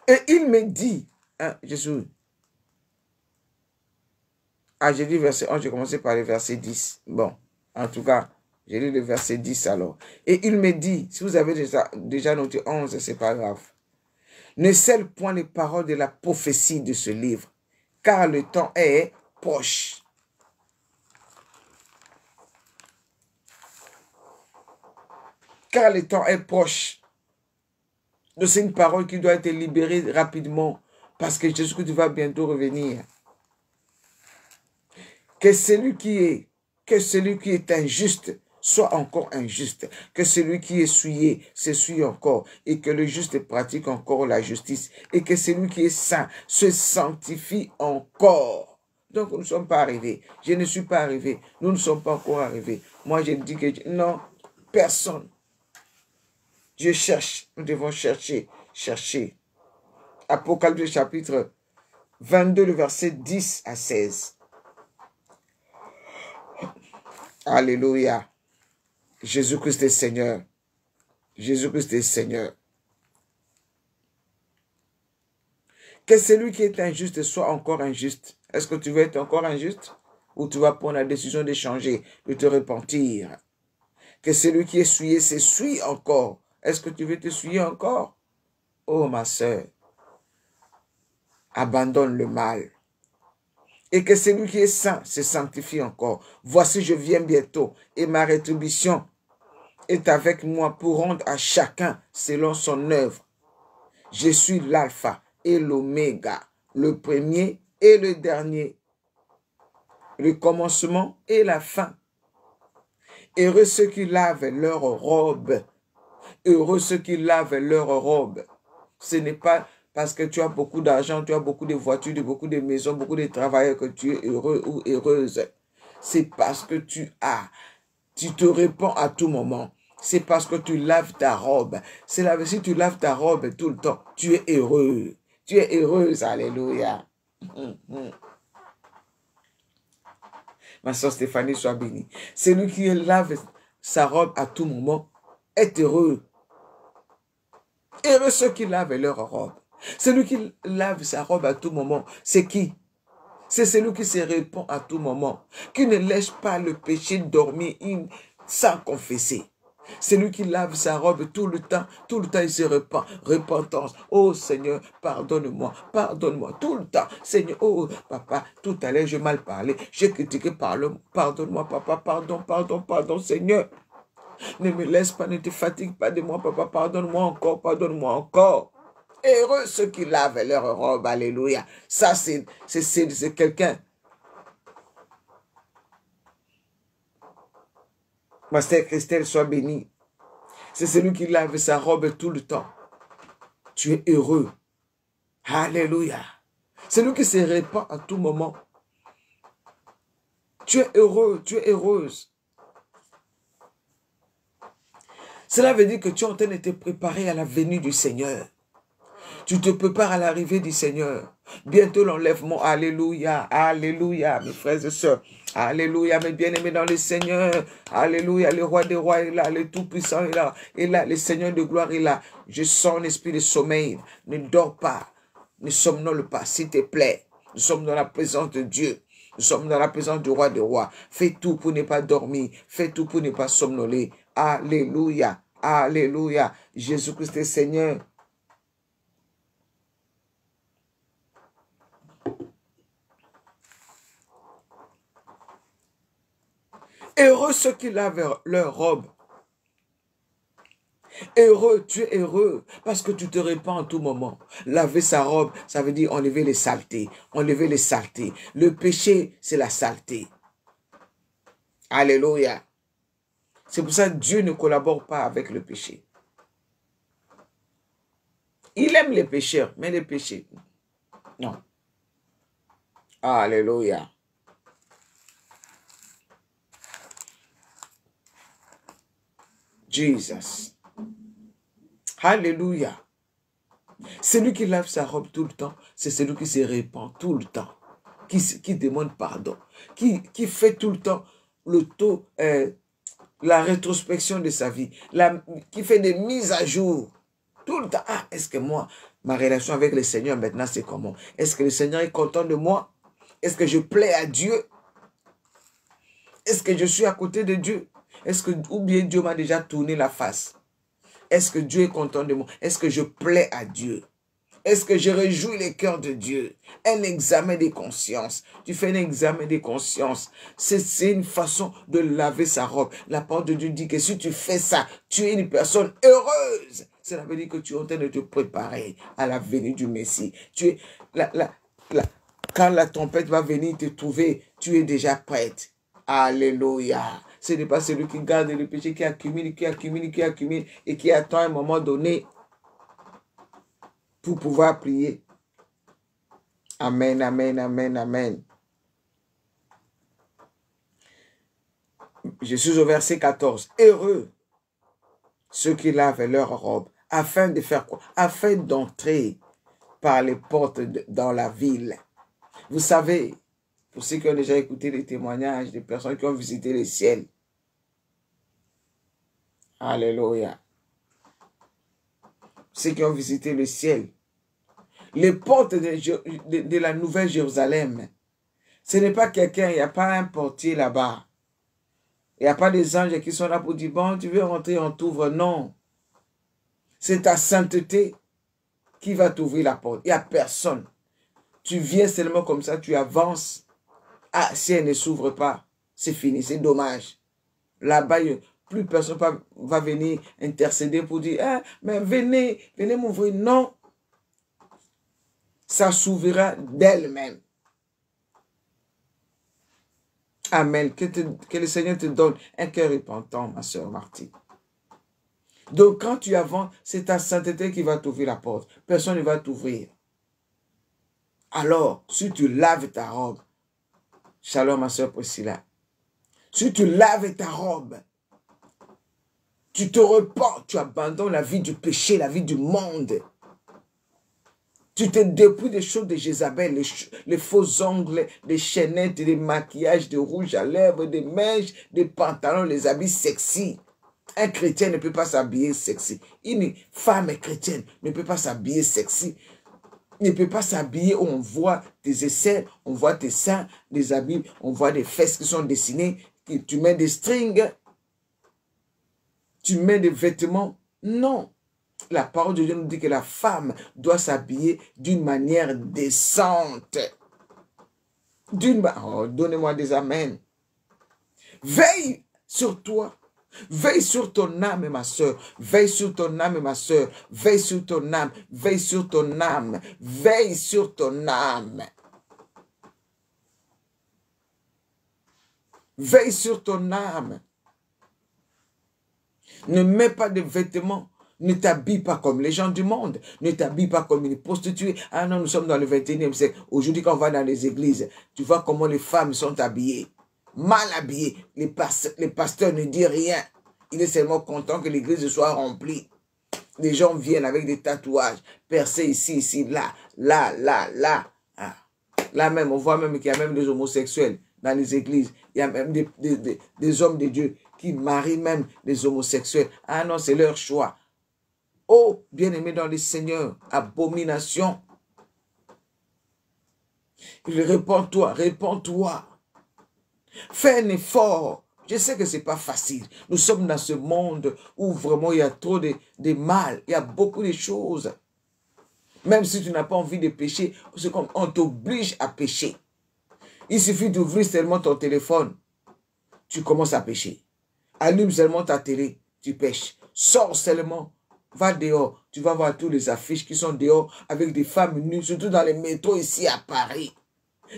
[SPEAKER 1] Et il me dit, hein, Jésus. Ah, j'ai dit verset 11, j'ai commencé par le verset 10. Bon, en tout cas, j'ai lu le verset 10 alors. Et il me dit, si vous avez déjà noté 11, c'est pas grave. Ne scelle point les paroles de la prophétie de ce livre, car le temps est proche. Car le temps est proche. Donc c'est une parole qui doit être libérée rapidement, parce que Jésus-Christ va bientôt revenir. Que celui qui est injuste soit encore injuste. Que celui qui est souillé s'essuie encore. Et que le juste pratique encore la justice. Et que celui qui est saint se sanctifie encore. Donc nous ne sommes pas arrivés. Je ne suis pas arrivé. Nous ne sommes pas encore arrivés. Moi je dis que non, personne. Dieu cherche. Nous devons chercher. Chercher. Apocalypse chapitre 22, le verset 10 à 16. Alléluia. Jésus-Christ est Seigneur. Jésus-Christ est Seigneur. Que celui qui est injuste soit encore injuste. Est-ce que tu veux être encore injuste? Ou tu vas prendre la décision de changer, de te repentir? Que celui qui est souillé s'essuie encore. Est-ce que tu veux te souiller encore? Oh ma sœur, abandonne le mal. Et que celui qui est saint se sanctifie encore. Voici, je viens bientôt, et ma rétribution est avec moi pour rendre à chacun selon son œuvre. Je suis l'alpha et l'oméga, le premier et le dernier, le commencement et la fin. Heureux ceux qui lavent leurs robes. Heureux ceux qui lavent leurs robes. Ce n'est pas parce que tu as beaucoup d'argent, tu as beaucoup de voitures, beaucoup de maisons, beaucoup de travailleurs que tu es heureux ou heureuse. C'est parce que tu te répands à tout moment. C'est parce que tu laves ta robe. C'est là, si tu laves ta robe tout le temps, tu es heureux. Tu es heureuse, alléluia. Ma soeur Stéphanie, sois bénie. Celui qui lave sa robe à tout moment est heureux. Heureux ceux qui lavent leur robe. Celui qui lave sa robe à tout moment, c'est qui? C'est celui qui se répand à tout moment, qui ne laisse pas le péché dormir sans confesser. Celui qui lave sa robe tout le temps il se repent. Repentance. Oh Seigneur, pardonne-moi, pardonne-moi, tout le temps. Seigneur, oh papa, tout à l'heure j'ai mal parlé, j'ai critiqué, pardonne-moi papa, pardon Seigneur. Ne me laisse pas, ne te fatigue pas de moi papa, pardonne-moi encore, pardonne-moi encore. Heureux ceux qui lavent leur robe, alléluia. Ça c'est quelqu'un. Ma sœur Christelle, sois bénie. C'est celui qui lave sa robe tout le temps. Tu es heureux. Alléluia. Celui qui se répand à tout moment. Tu es heureux, tu es heureuse. Cela veut dire que tu es en train de te préparer à la venue du Seigneur. Tu te prépares à l'arrivée du Seigneur. Bientôt l'enlèvement. Alléluia. Alléluia, mes frères et sœurs. Alléluia, mes bien-aimés dans le Seigneur. Alléluia, le roi des rois est là. Le tout-puissant est là. Et là, le Seigneur de gloire est là. Je sens un esprit de sommeil. Ne dors pas. Ne somnole pas, s'il te plaît. Nous sommes dans la présence de Dieu. Nous sommes dans la présence du roi des rois. Fais tout pour ne pas dormir. Fais tout pour ne pas somnoler. Alléluia. Alléluia. Jésus-Christ est Seigneur. Heureux ceux qui lavent leur robe. Heureux, tu es heureux parce que tu te répands en tout moment. Laver sa robe, ça veut dire enlever les saletés. Enlever les saletés. Le péché, c'est la saleté. Alléluia. C'est pour ça que Dieu ne collabore pas avec le péché. Il aime les pécheurs, mais les péchés, non. Alléluia. Jesus. Alléluia. Celui qui lave sa robe tout le temps, c'est celui qui se répand tout le temps, qui demande pardon, qui fait tout le temps la rétrospection de sa vie, qui fait des mises à jour tout le temps. Ah, est-ce que moi, ma relation avec le Seigneur maintenant, c'est comment? Est-ce que le Seigneur est content de moi? Est-ce que je plais à Dieu? Est-ce que je suis à côté de Dieu? Ou bien Dieu m'a déjà tourné la face? Est-ce que Dieu est content de moi? Est-ce que je plais à Dieu? Est-ce que je réjouis les cœurs de Dieu? Un examen des consciences. Tu fais un examen des consciences. C'est une façon de laver sa robe. La parole de Dieu dit que si tu fais ça, tu es une personne heureuse. Cela veut dire que tu es en train de te préparer à la venue du Messie. Quand la tempête va venir te trouver, tu es déjà prête. Alléluia. Ce n'est pas celui qui garde le péché, qui accumule, et qui attend un moment donné pour pouvoir prier. Amen, amen, amen, amen. Je suis au verset 14. Heureux ceux qui lavent leur robe, afin de faire quoi? Afin d'entrer par les portes dans la ville. Vous savez, pour ceux qui ont déjà écouté les témoignages des personnes qui ont visité le ciel. Alléluia. Ceux qui ont visité le ciel. Les portes de la Nouvelle Jérusalem. Ce n'est pas quelqu'un, il n'y a pas un portier là-bas. Il n'y a pas des anges qui sont là pour dire, bon, tu veux rentrer, on t'ouvre. Non. C'est ta sainteté qui va t'ouvrir la porte. Il n'y a personne. Tu viens seulement comme ça, tu avances. Ah, si elle ne s'ouvre pas, c'est fini, c'est dommage. Là-bas, plus personne va venir intercéder pour dire, ah, mais venez m'ouvrir. Non. Ça s'ouvrira d'elle-même. Amen. Que le Seigneur te donne un cœur repentant, ma soeur Martine. Donc, quand tu avances, c'est ta sainteté qui va t'ouvrir la porte. Personne ne va t'ouvrir. Alors, si tu laves ta robe, shalom ma soeur Priscilla, si tu laves ta robe, tu te repens, tu abandonnes la vie du péché, la vie du monde. Tu te dépouilles des choses de Jézabel, les faux ongles, des chaînettes, des maquillages, des rouges à lèvres, des mèches, des pantalons, les habits sexy. Un chrétien ne peut pas s'habiller sexy. Une femme chrétienne ne peut pas s'habiller sexy. Ne peut pas s'habiller où on voit tes aisselles, on voit tes seins, des habits, on voit des fesses qui sont dessinées, tu mets des strings, tu mets des vêtements. Non. La parole de Dieu nous dit que la femme doit s'habiller d'une manière décente. Oh, donnez-moi des amens. Veille sur toi. Veille sur ton âme, ma soeur. Veille sur ton âme, ma soeur. Veille sur ton âme. Veille sur ton âme. Veille sur ton âme. Veille sur ton âme. Ne mets pas de vêtements. Ne t'habille pas comme les gens du monde. Ne t'habille pas comme une prostituée. Ah non, nous sommes dans le 21e siècle. Aujourd'hui, quand on va dans les églises, tu vois comment les femmes sont habillées. Mal habillées. Les pasteurs ne disent rien. Il est seulement content que l'église soit remplie. Les gens viennent avec des tatouages, percés ici, là. Ah. Là même, on voit même qu'il y a même des homosexuels dans les églises. Il y a même des hommes de Dieu qui marient même des homosexuels. Ah non, c'est leur choix. Oh, bien-aimé dans le Seigneur, abomination. Réponds-toi, réponds-toi. Fais un effort. Je sais que ce n'est pas facile. Nous sommes dans ce monde où vraiment il y a trop de mal. Il y a beaucoup de choses. Même si tu n'as pas envie de pécher, c'est comme on t'oblige à pécher. Il suffit d'ouvrir seulement ton téléphone. Tu commences à pécher. Allume seulement ta télé. Tu pêches. Sors seulement. Va dehors, tu vas voir toutes les affiches qui sont dehors avec des femmes nues, surtout dans les métros ici à Paris.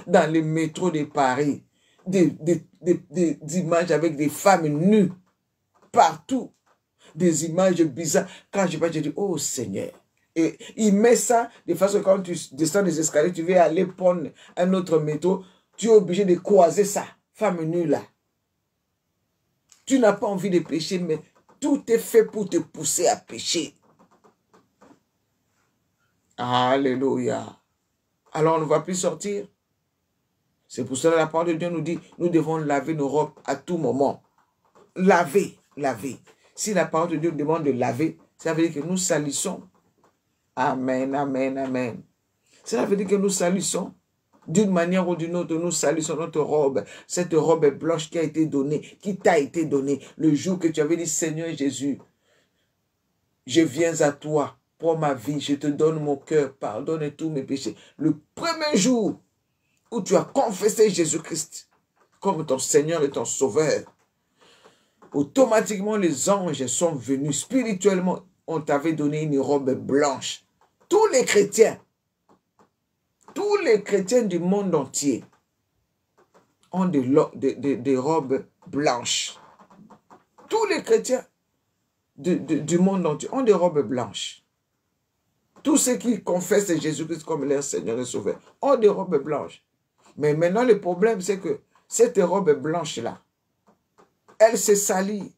[SPEAKER 1] Dans les métros de Paris, des images avec des femmes nues partout. Des images bizarres. Quand je vois, je dis, oh Seigneur. Et il met ça de façon que quand tu descends des escaliers, tu veux aller prendre un autre métro, tu es obligé de croiser ça. Femme nue là. Tu n'as pas envie de pécher, mais tout est fait pour te pousser à pécher. Alléluia. Alors on ne va plus sortir. C'est pour cela que la parole de Dieu nous dit, nous devons laver nos robes à tout moment. Laver, laver. Si la parole de Dieu demande de laver, ça veut dire que nous salissons. Amen, amen, amen. Cela veut dire que nous salissons. D'une manière ou d'une autre, nous salissons notre robe. Cette robe blanche qui a été donnée, qui t'a été donnée. Le jour que tu avais dit, Seigneur Jésus, je viens à toi pour ma vie. Je te donne mon cœur. Pardonne tous mes péchés. Le premier jour où tu as confessé Jésus-Christ comme ton Seigneur et ton Sauveur, automatiquement les anges sont venus spirituellement. On t'avait donné une robe blanche. Tous les chrétiens du monde entier ont des robes blanches. Tous les chrétiens du monde entier ont des robes blanches. Tous ceux qui confessent Jésus-Christ comme leur Seigneur et Sauveur ont des robes blanches. Mais maintenant, le problème, c'est que cette robe blanche-là, elle se salit.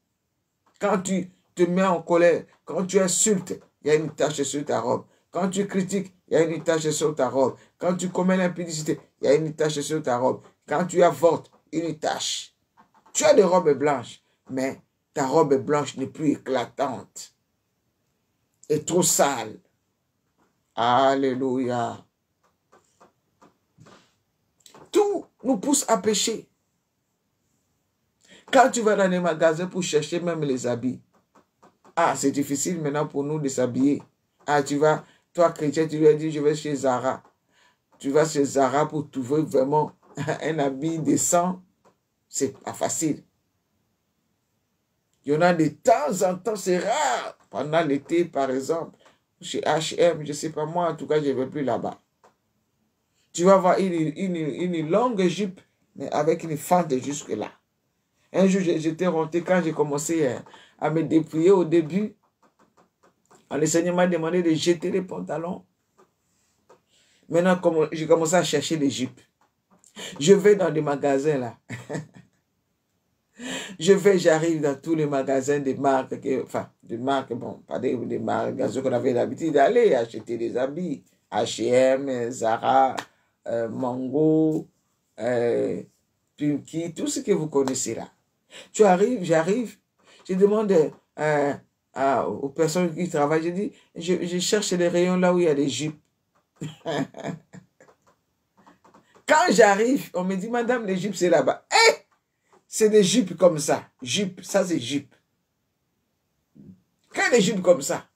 [SPEAKER 1] Quand tu te mets en colère, quand tu insultes, il y a une tache sur ta robe. Quand tu critiques, il y a une tache sur ta robe. Quand tu commets l'impudicité, il y a une tache sur ta robe. Quand tu avortes, une tache. Tu as des robes blanches, mais ta robe blanche n'est plus éclatante. Et trop sale. Alléluia. Tout nous pousse à pécher. Quand tu vas dans les magasins pour chercher même les habits, c'est difficile maintenant pour nous de s'habiller. Tu vas, toi chrétien, tu lui as dit, je vais chez Zara. Tu vas chez Zara pour trouver vraiment un habit décent. C'est pas facile. Il y en a de temps en temps, c'est rare. Pendant l'été, par exemple, chez H&M, je ne sais pas moi, en tout cas, je ne vais plus là-bas. Tu vas avoir une longue jupe, mais avec une fente jusque-là. Un jour, j'étais rentré quand j'ai commencé à me dépouiller au début. Le Seigneur m'a demandé de jeter les pantalons. Maintenant, j'ai commencé à chercher les jupes. Je vais dans des magasins là. J'arrive dans tous les magasins des marques, bon, pas des marques qu'on avait l'habitude d'aller acheter des habits. H&M, Zara, Mango, Pimki, tout ce que vous connaissez là. J'arrive, je demande aux personnes qui travaillent, je dis, je cherche les rayons là où il y a des jupes. Quand j'arrive, on me dit, madame, les jupes c'est là-bas. C'est des jupes comme ça. Jupe, ça c'est jupe. Quand les jupes comme ça,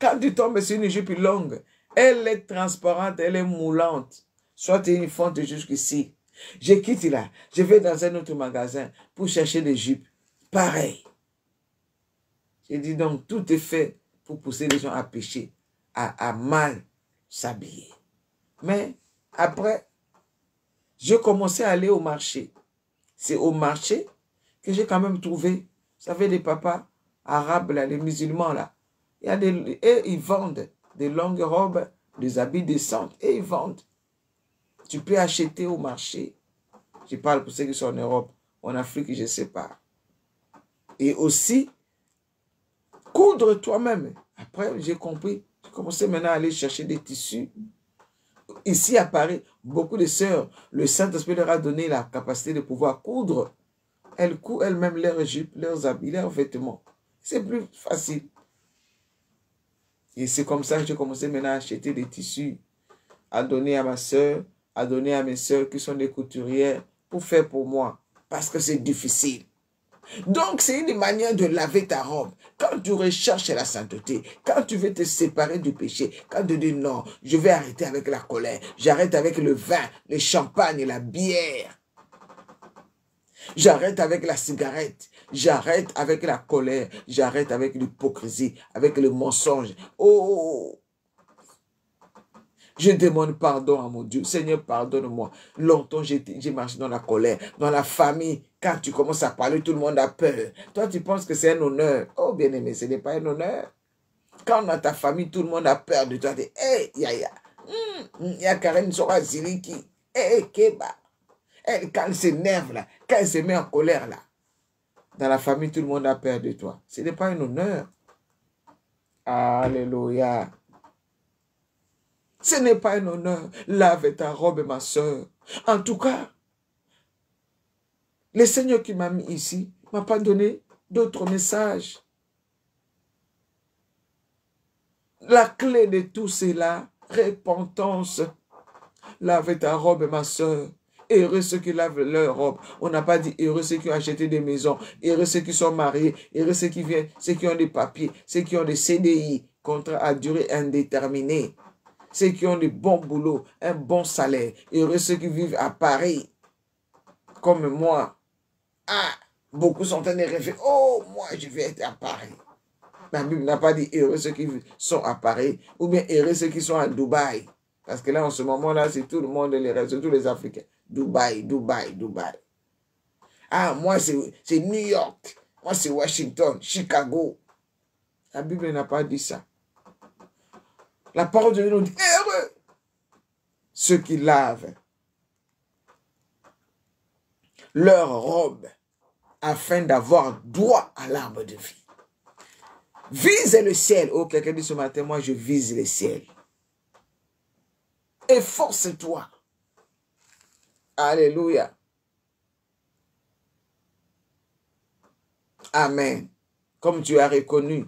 [SPEAKER 1] quand tu tombes sur une jupe longue, elle est transparente, elle est moulante. Soit une fente jusqu'ici. Je quitte là, je vais dans un autre magasin pour chercher des jupes. Pareil. J'ai dit donc, tout est fait pour pousser les gens à pécher, à mal s'habiller. Mais après, je commençais à aller au marché. C'est au marché que j'ai quand même trouvé, vous savez, des papas arabes, là, les musulmans, là. Et ils vendent des longues robes, des habits décents, et ils vendent. Tu peux acheter au marché. Je parle pour ceux qui sont en Europe, en Afrique, je ne sais pas. Et aussi, coudre toi-même. Après, j'ai compris. J'ai commencé maintenant à aller chercher des tissus. Ici à Paris, beaucoup de sœurs, le Saint-Esprit leur a donné la capacité de pouvoir coudre. Elles coudent elles-mêmes leurs jupes, leurs habits, leurs vêtements. C'est plus facile. Et c'est comme ça que j'ai commencé maintenant à acheter des tissus, à donner à ma sœur, à donner à mes sœurs qui sont des couturières pour faire pour moi. Parce que c'est difficile. Donc, c'est une manière de laver ta robe. Quand tu recherches la sainteté, quand tu veux te séparer du péché, quand tu dis non, je vais arrêter avec la colère, j'arrête avec le vin, le champagne, la bière. J'arrête avec la cigarette, j'arrête avec la colère, j'arrête avec l'hypocrisie, avec le mensonge. Oh! Je demande pardon à mon Dieu. Seigneur, pardonne-moi. Longtemps, j'ai marché dans la colère, dans la famille. Quand tu commences à parler, tout le monde a peur. Toi, tu penses que c'est un honneur. Oh, bien-aimé, ce n'est pas un honneur. Quand dans ta famille, tout le monde a peur de toi. Tu dis, hey, il y a Karen Sora Ziliki. Hey, Keba. Hey, quand elle s'énerve là, quand elle se met en colère là, dans la famille, tout le monde a peur de toi. Ce n'est pas un honneur. Alléluia. Ce n'est pas un honneur. Lave ta robe, ma soeur. En tout cas, le Seigneur qui m'a mis ici ne m'a pas donné d'autres messages. La clé de tout cela, repentance. Lave ta robe, ma soeur. Heureux ceux qui lavent leur robe. On n'a pas dit heureux ceux qui ont acheté des maisons, heureux ceux qui sont mariés, heureux ceux qui viennent, ceux qui ont des papiers, ceux qui ont des CDI, contrat à durée indéterminée, ceux qui ont des bons boulots, un bon salaire, heureux ceux qui vivent à Paris, comme moi. Ah, beaucoup sont en train de rêver, oh, moi je vais être à Paris. La Bible n'a pas dit heureux ceux qui sont à Paris, ou bien heureux ceux qui sont à Dubaï. Parce que là, en ce moment-là, c'est tout le monde, c'est tous les Africains. Dubaï, Dubaï, Dubaï. Ah, moi, c'est New York. Moi, c'est Washington, Chicago. La Bible n'a pas dit ça. La parole de Dieu nous dit, heureux ceux qui lavent leur robe afin d'avoir droit à l'arbre de vie. Vise le ciel. Oh, quelqu'un dit ce matin, moi, je vise le ciel. Efforce-toi. Alléluia. Amen. Comme tu as reconnu,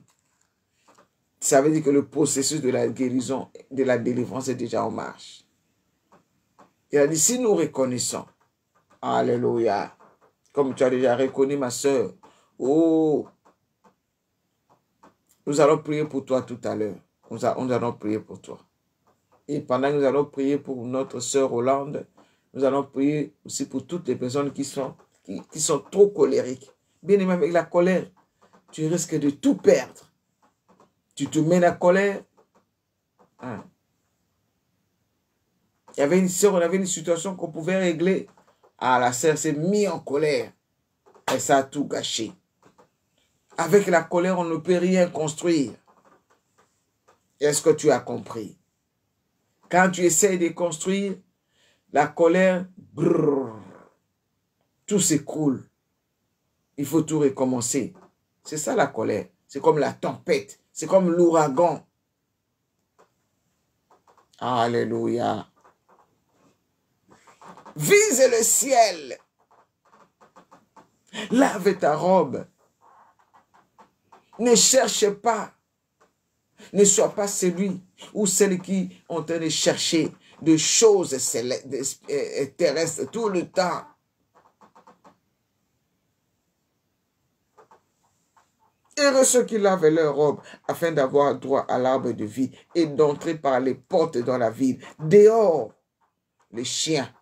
[SPEAKER 1] ça veut dire que le processus de la guérison, de la délivrance est déjà en marche. Il a dit, si nous reconnaissons, alléluia, comme tu as déjà reconnu ma soeur, oh, nous allons prier pour toi tout à l'heure. Nous allons prier pour toi. Et pendant que nous allons prier pour notre sœur Hollande, nous allons prier aussi pour toutes les personnes qui sont trop colériques. Bien aimé, avec la colère, tu risques de tout perdre. Tu te mets la colère. Hein. Il y avait une sœur, on avait une situation qu'on pouvait régler. Ah, la sœur s'est mise en colère. Et ça a tout gâché. Avec la colère, on ne peut rien construire. Est-ce que tu as compris? Quand tu essaies de construire, la colère, brrr, tout s'écroule. Il faut tout recommencer. C'est ça la colère. C'est comme la tempête. C'est comme l'ouragan. Alléluia. Vise le ciel. Lave ta robe. Ne cherche pas. Ne sois pas celui ou celle qui est en train de chercher des choses terrestres tout le temps. Heureux ceux qui lavent leur robe afin d'avoir droit à l'arbre de vie et d'entrer par les portes dans la ville. Dehors, les chiens.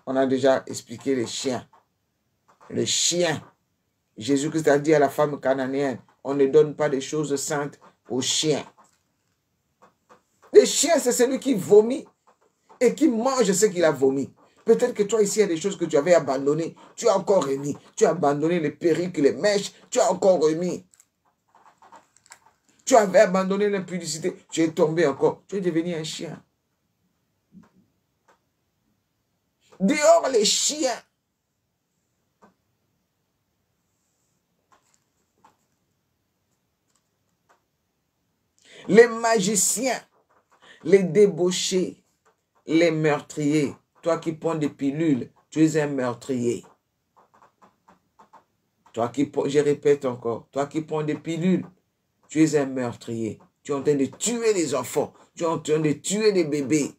[SPEAKER 1] On a déjà expliqué les chiens. Les chiens. Jésus-Christ a dit à la femme cananéenne, on ne donne pas des choses saintes aux chiens. Les chiens, c'est celui qui vomit et qui mange ce qu'il a vomi. Peut-être que toi ici, il y a des choses que tu avais abandonnées. Tu as encore remis. Tu as abandonné les perruques, les mèches. Tu as encore remis. Tu avais abandonné l'impudicité. Tu es tombé encore. Tu es devenu un chien. Dehors les chiens. Les magiciens. Les débauchés. Les meurtriers. Toi qui prends des pilules, tu es un meurtrier. Toi qui, je répète encore, toi qui prends des pilules, tu es un meurtrier. Tu es en train de tuer les enfants. Tu es en train de tuer les bébés.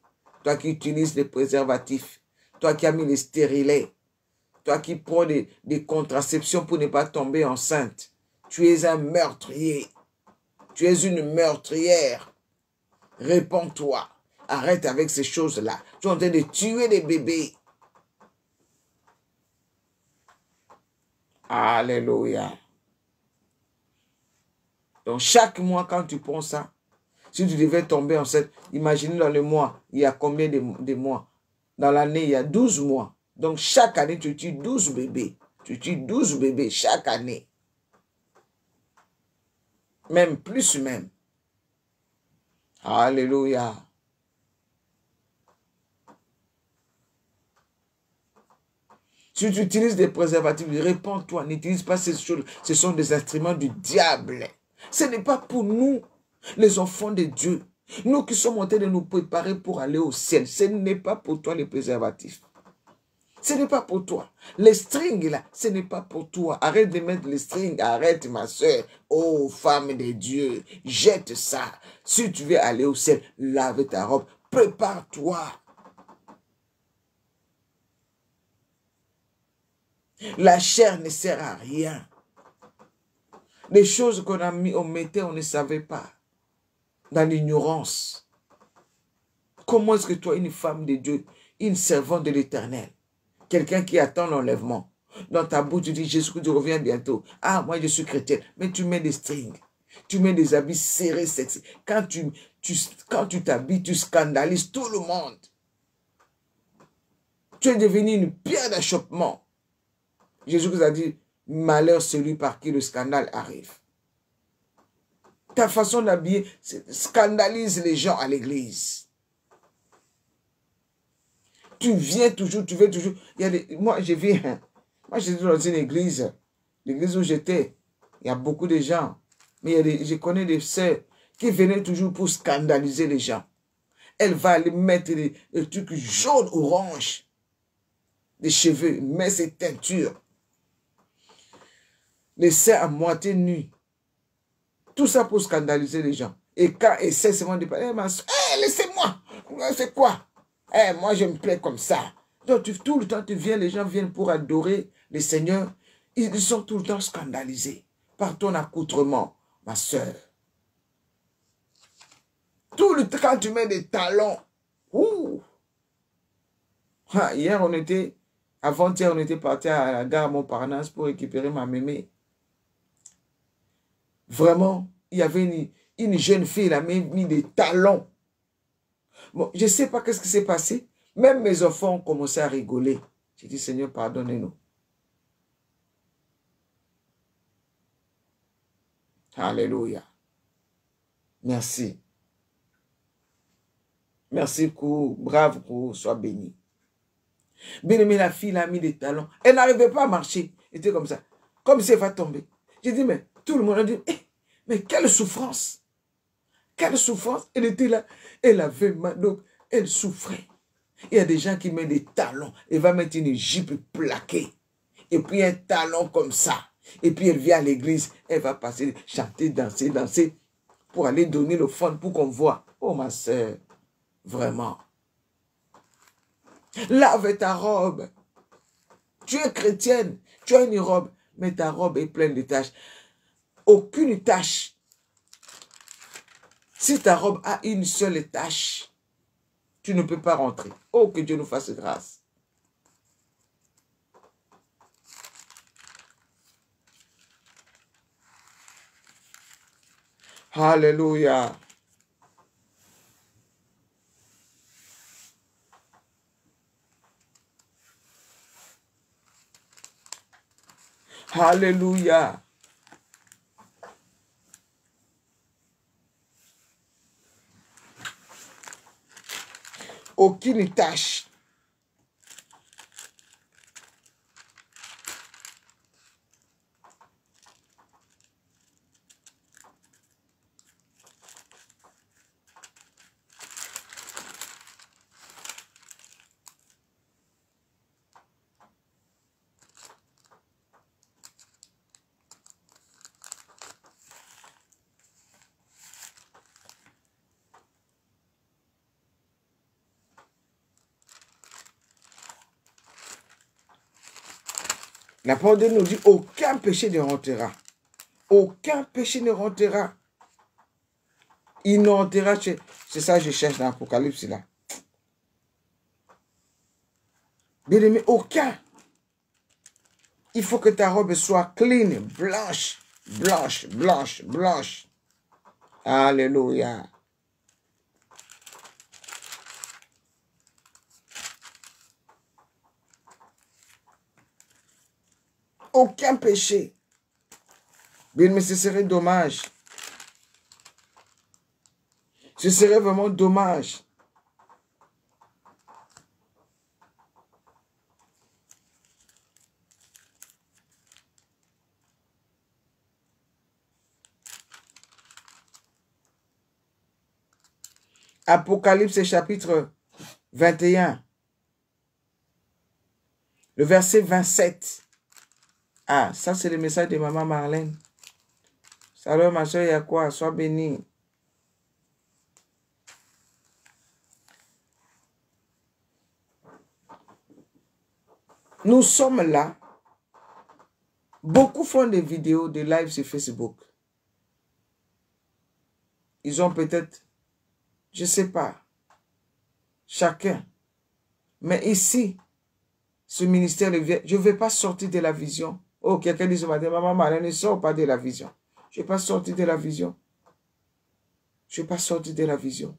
[SPEAKER 1] Toi qui utilises les préservatifs. Toi qui as mis les stérilets. Toi qui prends des contraceptions pour ne pas tomber enceinte. Tu es un meurtrier. Tu es une meurtrière. Réponds-toi. Arrête avec ces choses-là. Tu es en train de tuer les bébés. Alléluia. Donc chaque mois, quand tu prends ça, si tu devais tomber enceinte, imaginez dans le mois, il y a combien de mois? Dans l'année, il y a 12 mois. Donc chaque année, tu tues 12 bébés. Tu tues 12 bébés chaque année. Même plus même. Alléluia. Si tu utilises des préservatifs, réponds-toi, n'utilise pas ces choses. Ce sont des instruments du diable. Ce n'est pas pour nous, les enfants de Dieu. Nous qui sommes en train de nous préparer pour aller au ciel, ce n'est pas pour toi les préservatifs. Ce n'est pas pour toi. Les strings là, ce n'est pas pour toi. Arrête de mettre les strings. Arrête ma soeur. Oh femme de Dieu, jette ça. Si tu veux aller au ciel, lave ta robe. Prépare-toi. La chair ne sert à rien. Les choses qu'on a mis, on mettait, on ne savait pas. Dans l'ignorance. Comment est-ce que toi, une femme de Dieu, une servante de l'Éternel, quelqu'un qui attend l'enlèvement, dans ta bouche, tu dis, Jésus-Christ revient bientôt. Ah, moi, je suis chrétien. Mais tu mets des strings. Tu mets des habits serrés, sexy. Quand tu t'habilles, tu scandalises tout le monde. Tu es devenu une pierre d'achoppement. Jésus-Christ a dit, malheur celui par qui le scandale arrive. Ta façon d'habiller scandalise les gens à l'église. Tu viens toujours, tu veux toujours. Moi, j'étais dans une église. L'église où j'étais, il y a beaucoup de gens. Mais je connais des sœurs qui venaient toujours pour scandaliser les gens. Elle va aller mettre des trucs jaunes, orange, des cheveux, met ses teintures. Les sœurs à moitié nues. Tout ça pour scandaliser les gens. Et quand elle sait seulement de parler, ma soeur, laissez-moi. C'est quoi? Moi, je me plais comme ça. Donc, tout le temps, tu viens, les gens viennent pour adorer le Seigneur. Ils sont tout le temps scandalisés par ton accoutrement, ma soeur. Tout le temps, quand tu mets des talons. Hier, avant-hier, on était parti à la gare Montparnasse pour récupérer ma mémé. Vraiment, il y avait une jeune fille, elle a mis des talons. Bon, je ne sais pas qu'est-ce qui s'est passé. Même mes enfants ont commencé à rigoler. J'ai dit, Seigneur, pardonnez-nous. Alléluia. Merci. Merci, brave, sois béni. Bien aimé, la fille a mis des talons. Elle n'arrivait pas à marcher. Elle était comme ça. Comme si elle va tomber. J'ai dit, mais tout le monde a dit, mais quelle souffrance. Quelle souffrance. Elle était là. Elle avait mal. Donc, elle souffrait. Il y a des gens qui mettent des talons. Elle va mettre une jupe plaquée. Et puis un talon comme ça. Et puis elle vient à l'église. Elle va passer, chanter, danser, danser. Pour aller donner l'offrande pour qu'on voit. Oh ma soeur. Vraiment. Lave ta robe. Tu es chrétienne. Tu as une robe. Mais ta robe est pleine de taches. Aucune tache. Si ta robe a une seule tache, tu ne peux pas rentrer. Oh, que Dieu nous fasse grâce. Alléluia. Alléluia. Aucune tâche. La parole de Dieu nous dit, aucun péché ne rentrera. Aucun péché ne rentrera. Il ne rentrera. C'est ça que je cherche dans l'Apocalypse là. Bien aimé, aucun. Il faut que ta robe soit clean, blanche, blanche, blanche, blanche. Alléluia. Aucun péché. Bien, mais ce serait dommage. Ce serait vraiment dommage. Apocalypse chapitre 21. Le verset 27. Ah, ça c'est le message de maman Marlène. Salut ma soeur, il y a quoi? Sois bénie. Nous sommes là. Beaucoup font des vidéos, des lives sur Facebook. Ils ont peut-être, je ne sais pas, chacun. Mais ici, ce ministère, je ne vais pas sortir de la vision. Oh, quelqu'un dit ce matin, maman Marlène, ne sort pas de la vision. Je ne vais pas sortir de la vision. Je ne vais pas sortir de la vision.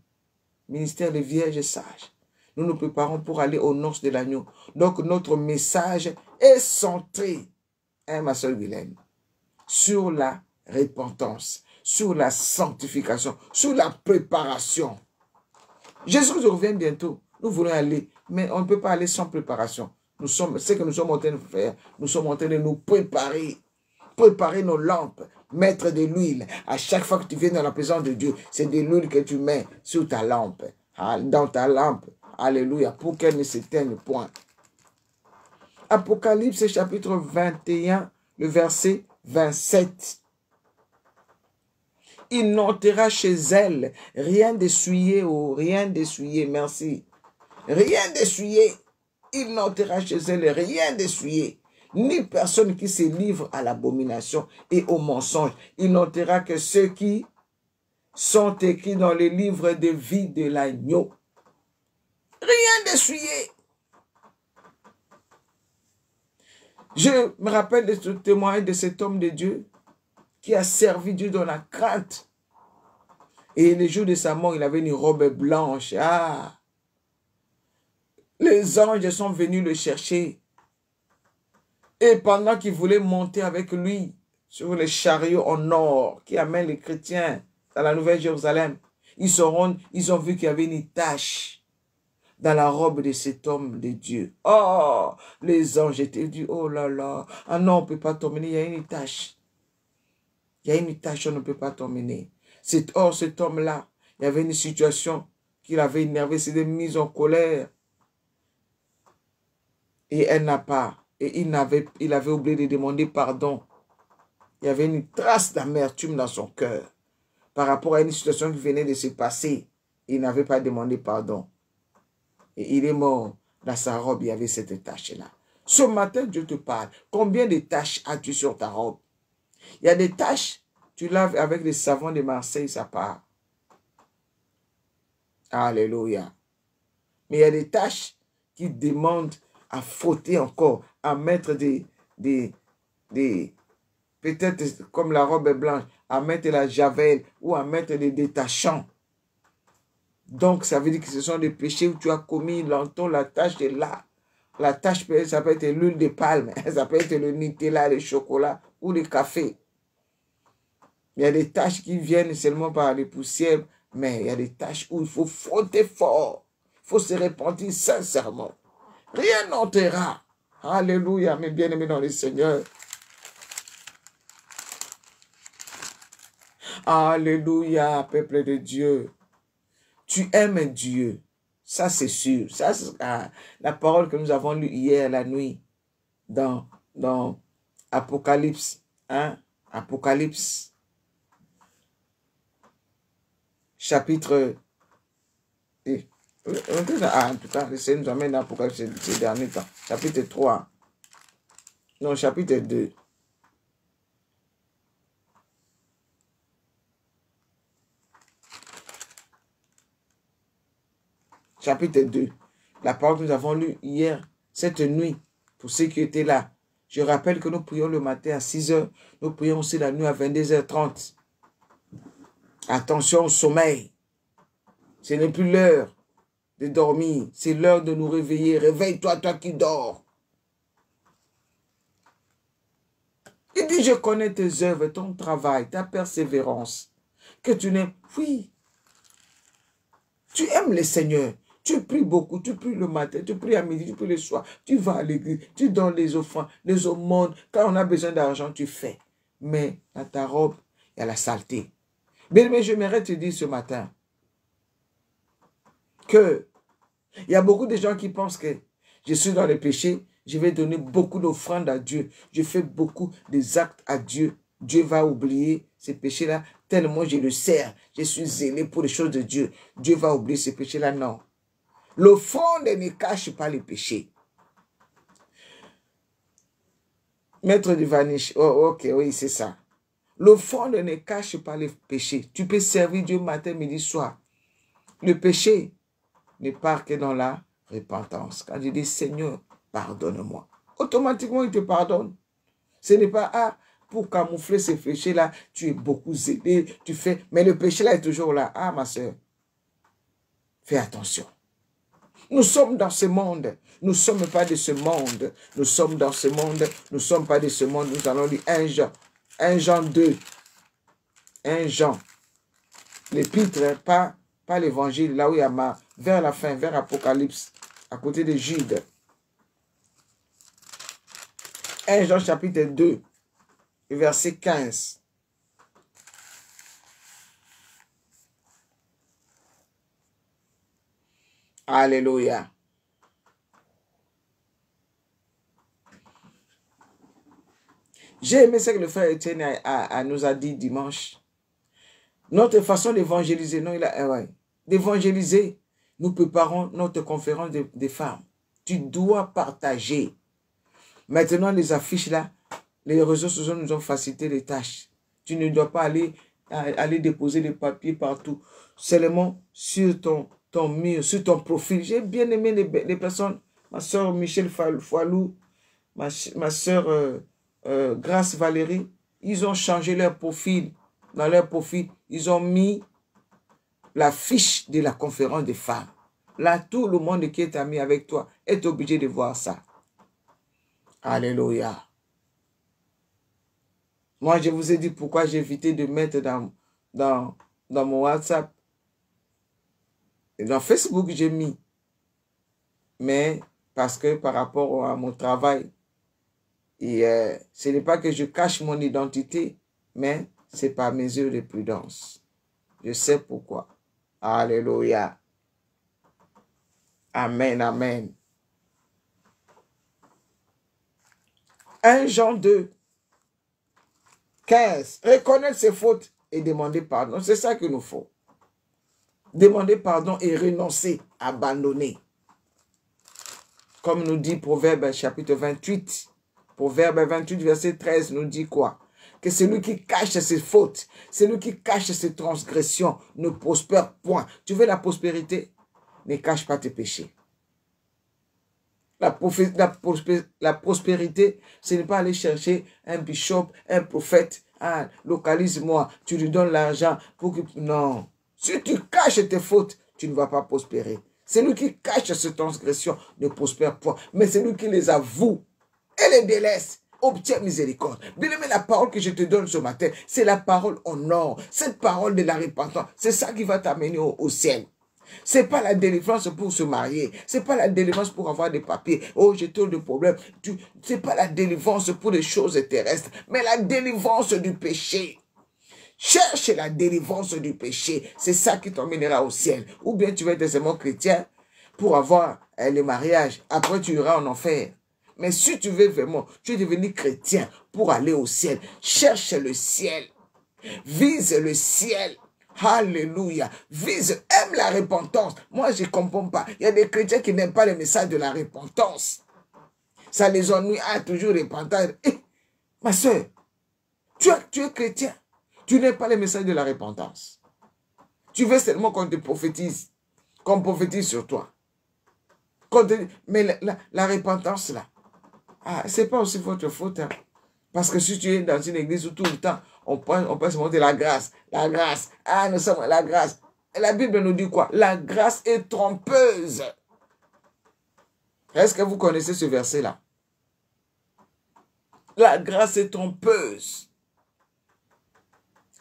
[SPEAKER 1] Ministère des vierges sages. Nous nous préparons pour aller aux noces de l'agneau. Donc, notre message est centré, hein, ma soeur Guylaine, sur la repentance, sur la sanctification, sur la préparation. Jésus revient bientôt. Nous voulons aller, mais on ne peut pas aller sans préparation. Ce que nous sommes en train de faire, nous sommes en train de nous préparer. Préparer nos lampes, mettre de l'huile. À chaque fois que tu viens dans la présence de Dieu, c'est de l'huile que tu mets sur ta lampe, dans ta lampe. Alléluia, pour qu'elle ne s'éteigne point. Apocalypse chapitre 21, le verset 27. Il n'entrera chez elle rien d'essuyé, oh, rien d'essuyé, merci. Rien d'essuyé. Il n'entrera chez elle rien d'essuyé. Ni personne qui se livre à l'abomination et au mensonge. Il n'entrera que ceux qui sont écrits dans le livre de vie de l'agneau. Rien d'essuyé. Je me rappelle de ce témoignage de cet homme de Dieu qui a servi Dieu dans la crainte. Et le jour de sa mort, il avait une robe blanche. Ah! Les anges sont venus le chercher. Et pendant qu'il voulait monter avec lui sur les chariots en or qui amènent les chrétiens dans la Nouvelle Jérusalem, ils ont vu qu'il y avait une tache dans la robe de cet homme de Dieu. Oh, les anges étaient dit, oh là là, ah non, on ne peut pas t'emmener, il y a une tache. Il y a une tache, on ne peut pas t'emmener. Cet homme-là, il y avait une situation qu'il avait énervé, c'était mise en colère. Et elle n'a pas, et il avait oublié de demander pardon. Il y avait une trace d'amertume dans son cœur par rapport à une situation qui venait de se passer. Il n'avait pas demandé pardon. Et il est mort. Dans sa robe, il y avait cette tache-là. Ce matin, Dieu te parle. Combien de taches as-tu sur ta robe? Il y a des taches, tu laves avec le savon de Marseille, ça part. Alléluia. Mais il y a des taches qui demandent à frotter encore, à mettre peut-être comme la robe est blanche, à mettre la javel ou à mettre des détachants. Donc, ça veut dire que ce sont des péchés où tu as commis longtemps, la tache est là. La tache, ça peut être l'huile de palme, ça peut être le Nutella, le chocolat ou le café. Il y a des taches qui viennent seulement par les poussières, mais il y a des taches où il faut frotter fort. Il faut se repentir sincèrement. Rien n'entrera. Alléluia, mes bien-aimés dans le Seigneur. Alléluia, peuple de Dieu. Tu aimes Dieu. Ça, c'est sûr. Ça, c'est la parole que nous avons lue hier la nuit dans Apocalypse. Hein? Apocalypse. Chapitre... en tout cas, le Seigneur nous amène dans Apocalypse ces derniers temps. Chapitre 3. Non, chapitre 2. Chapitre 2. La parole que nous avons lue hier, cette nuit, pour ceux qui étaient là. Je rappelle que nous prions le matin à 6 h. Nous prions aussi la nuit à 22h30. Attention au sommeil. Ce n'est plus l'heure de dormir. C'est l'heure de nous réveiller. Réveille-toi, toi qui dors. Il dit, je connais tes œuvres, ton travail, ta persévérance. Que tu n'aimes. Oui. Tu aimes le Seigneur. Tu pries beaucoup, tu pries le matin, tu pries à midi, tu pries le soir. Tu vas à l'église, tu donnes les offrandes, les aumônes. Quand on a besoin d'argent, tu fais. Mais dans ta robe, il y a la saleté. Mais je m'aimerais te dire ce matin, que il y a beaucoup de gens qui pensent que je suis dans le péché, je vais donner beaucoup d'offrandes à Dieu. Je fais beaucoup des actes à Dieu. Dieu va oublier ces péchés-là tellement je le sers. Je suis zélé pour les choses de Dieu. Dieu va oublier ces péchés-là. Non. L'offrande ne cache pas les péchés. Maître du Vanish. Oh, ok, oui, c'est ça. L'offrande ne cache pas les péchés. Tu peux servir Dieu matin, midi, soir. Le péché ne part que dans la repentance. Quand je dis Seigneur, pardonne-moi, automatiquement il te pardonne. Ce n'est pas pour camoufler ces péchés-là, tu es beaucoup zélé, tu fais, mais le péché-là est toujours là. Ah, ma soeur, fais attention. Nous sommes dans ce monde. Nous ne sommes pas de ce monde. Nous sommes dans ce monde. Nous ne sommes pas de ce monde. Nous allons lire 1 Jean. 1 Jean 2. 1 Jean. L'épître, pas l'évangile, là où il y a vers la fin, vers Apocalypse, à côté de Jude. 1 Jean chapitre 2, verset 15. Alléluia. J'ai aimé ce que le frère Étienne nous a dit dimanche. Notre façon d'évangéliser, non, d'évangéliser, nous préparons notre conférence des femmes. Tu dois partager. Maintenant, les affiches là, les réseaux sociaux nous ont facilité les tâches. Tu ne dois pas aller déposer des papiers partout. Seulement sur ton mur, sur ton profil. J'ai bien aimé les personnes. Ma soeur Michel Foilou, ma soeur Grâce Valérie, ils ont changé leur profil. Dans leur profil, ils ont mis la fiche de la conférence des femmes. Là, tout le monde qui est ami avec toi est obligé de voir ça. Alléluia. Moi, je vous ai dit pourquoi j'ai évité de mettre dans mon WhatsApp. Et dans Facebook, j'ai mis. Mais parce que par rapport à mon travail, et ce n'est pas que je cache mon identité, mais c'est par mesure de prudence. Je sais pourquoi. Alléluia. Amen, amen. 1 Jean 2, 15. Reconnaître ses fautes et demander pardon. C'est ça qu'il nous faut. Demander pardon et renoncer, abandonner. Comme nous dit Proverbe chapitre 28. Proverbe 28, verset 13 nous dit quoi? Que celui qui cache ses fautes, celui qui cache ses transgressions ne prospère point. Tu veux la prospérité? Ne cache pas tes péchés. La prospérité, ce n'est pas aller chercher un bishop, un prophète. Ah, localise-moi, tu lui donnes l'argent pour que... Non. Si tu caches tes fautes, tu ne vas pas prospérer. Celui qui cache ses transgressions ne prospère point. Mais celui qui les avoue et les délaisse obtient miséricorde. Bien-aimé, la parole que je te donne ce matin, c'est la parole en or. Cette parole de la repentance, c'est ça qui va t'amener au ciel. Ce n'est pas la délivrance pour se marier. Ce n'est pas la délivrance pour avoir des papiers. Oh, j'ai trop de problèmes. Ce n'est pas la délivrance pour les choses terrestres, mais la délivrance du péché. Cherche la délivrance du péché. C'est ça qui t'emmènera au ciel. Ou bien tu vas être seulement chrétien pour avoir le mariage. Après, tu iras en enfer. Mais si tu veux vraiment, tu es devenu chrétien pour aller au ciel. Cherche le ciel. Vise le ciel. Alléluia. Aime la repentance. Moi, je ne comprends pas. Il y a des chrétiens qui n'aiment pas le message de la repentance. Ça les ennuie. Ah, toujours repentant. Ma soeur, tu es chrétien. Tu n'aimes pas le message de la repentance. Tu veux seulement qu'on te prophétise. Qu'on prophétise sur toi. Mais la repentance, là, ce n'est pas aussi votre faute. Hein. Parce que si tu es dans une église où tout le temps, on peut se montrer la grâce. La grâce. Ah, nous sommes la grâce. Et la Bible nous dit quoi? La grâce est trompeuse. Est-ce que vous connaissez ce verset-là? La grâce est trompeuse.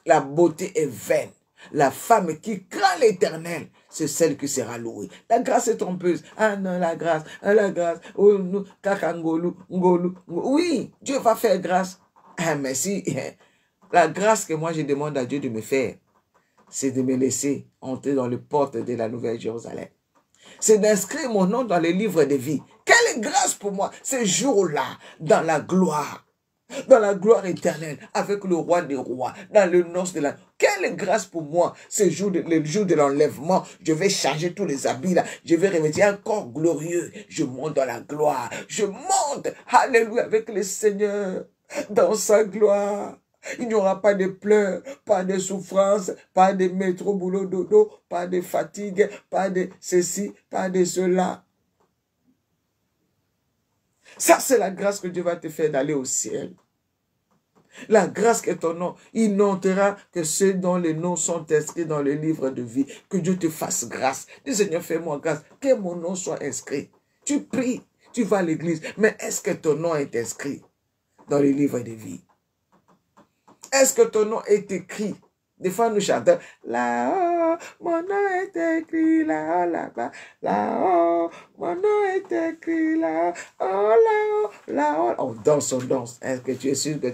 [SPEAKER 1] La beauté est vaine. La femme qui craint l'Éternel, c'est celle qui sera louée. La grâce est trompeuse. Ah non, la grâce. Oh, nous, kakangolu, ngolu. Oui, Dieu va faire grâce. Ah, mais si, la grâce que moi je demande à Dieu de me faire, c'est de me laisser entrer dans les portes de la Nouvelle Jérusalem. c'est d'inscrire mon nom dans les livres de vie. Quelle grâce pour moi, ce jour-là, dans la gloire éternelle, avec le roi des rois, dans le noces de la... Quelle grâce pour moi, ce jour, le jour de l'enlèvement, je vais changer tous les habits là, je vais revêtir un corps glorieux, je monte dans la gloire, je monte, alléluia, avec le Seigneur, dans sa gloire. Il n'y aura pas de pleurs, pas de souffrances, pas de métro, boulot, dodo, pas de fatigue, pas de ceci, pas de cela. Ça, c'est la grâce que Dieu va te faire d'aller au ciel. La grâce que ton nom, il notera que ceux dont les noms sont inscrits dans le livre de vie, que Dieu te fasse grâce. Dis Seigneur, fais-moi grâce, que mon nom soit inscrit. Tu pries, tu vas à l'église, mais est-ce que ton nom est inscrit dans le livre de vie? Est-ce que ton nom est écrit? Des fois, nous chantons, là-haut, mon nom est écrit, là-haut, là-bas, là-haut, mon nom est écrit, là-haut, là-haut, là-haut. On danse, on danse. Est-ce que tu es sûr que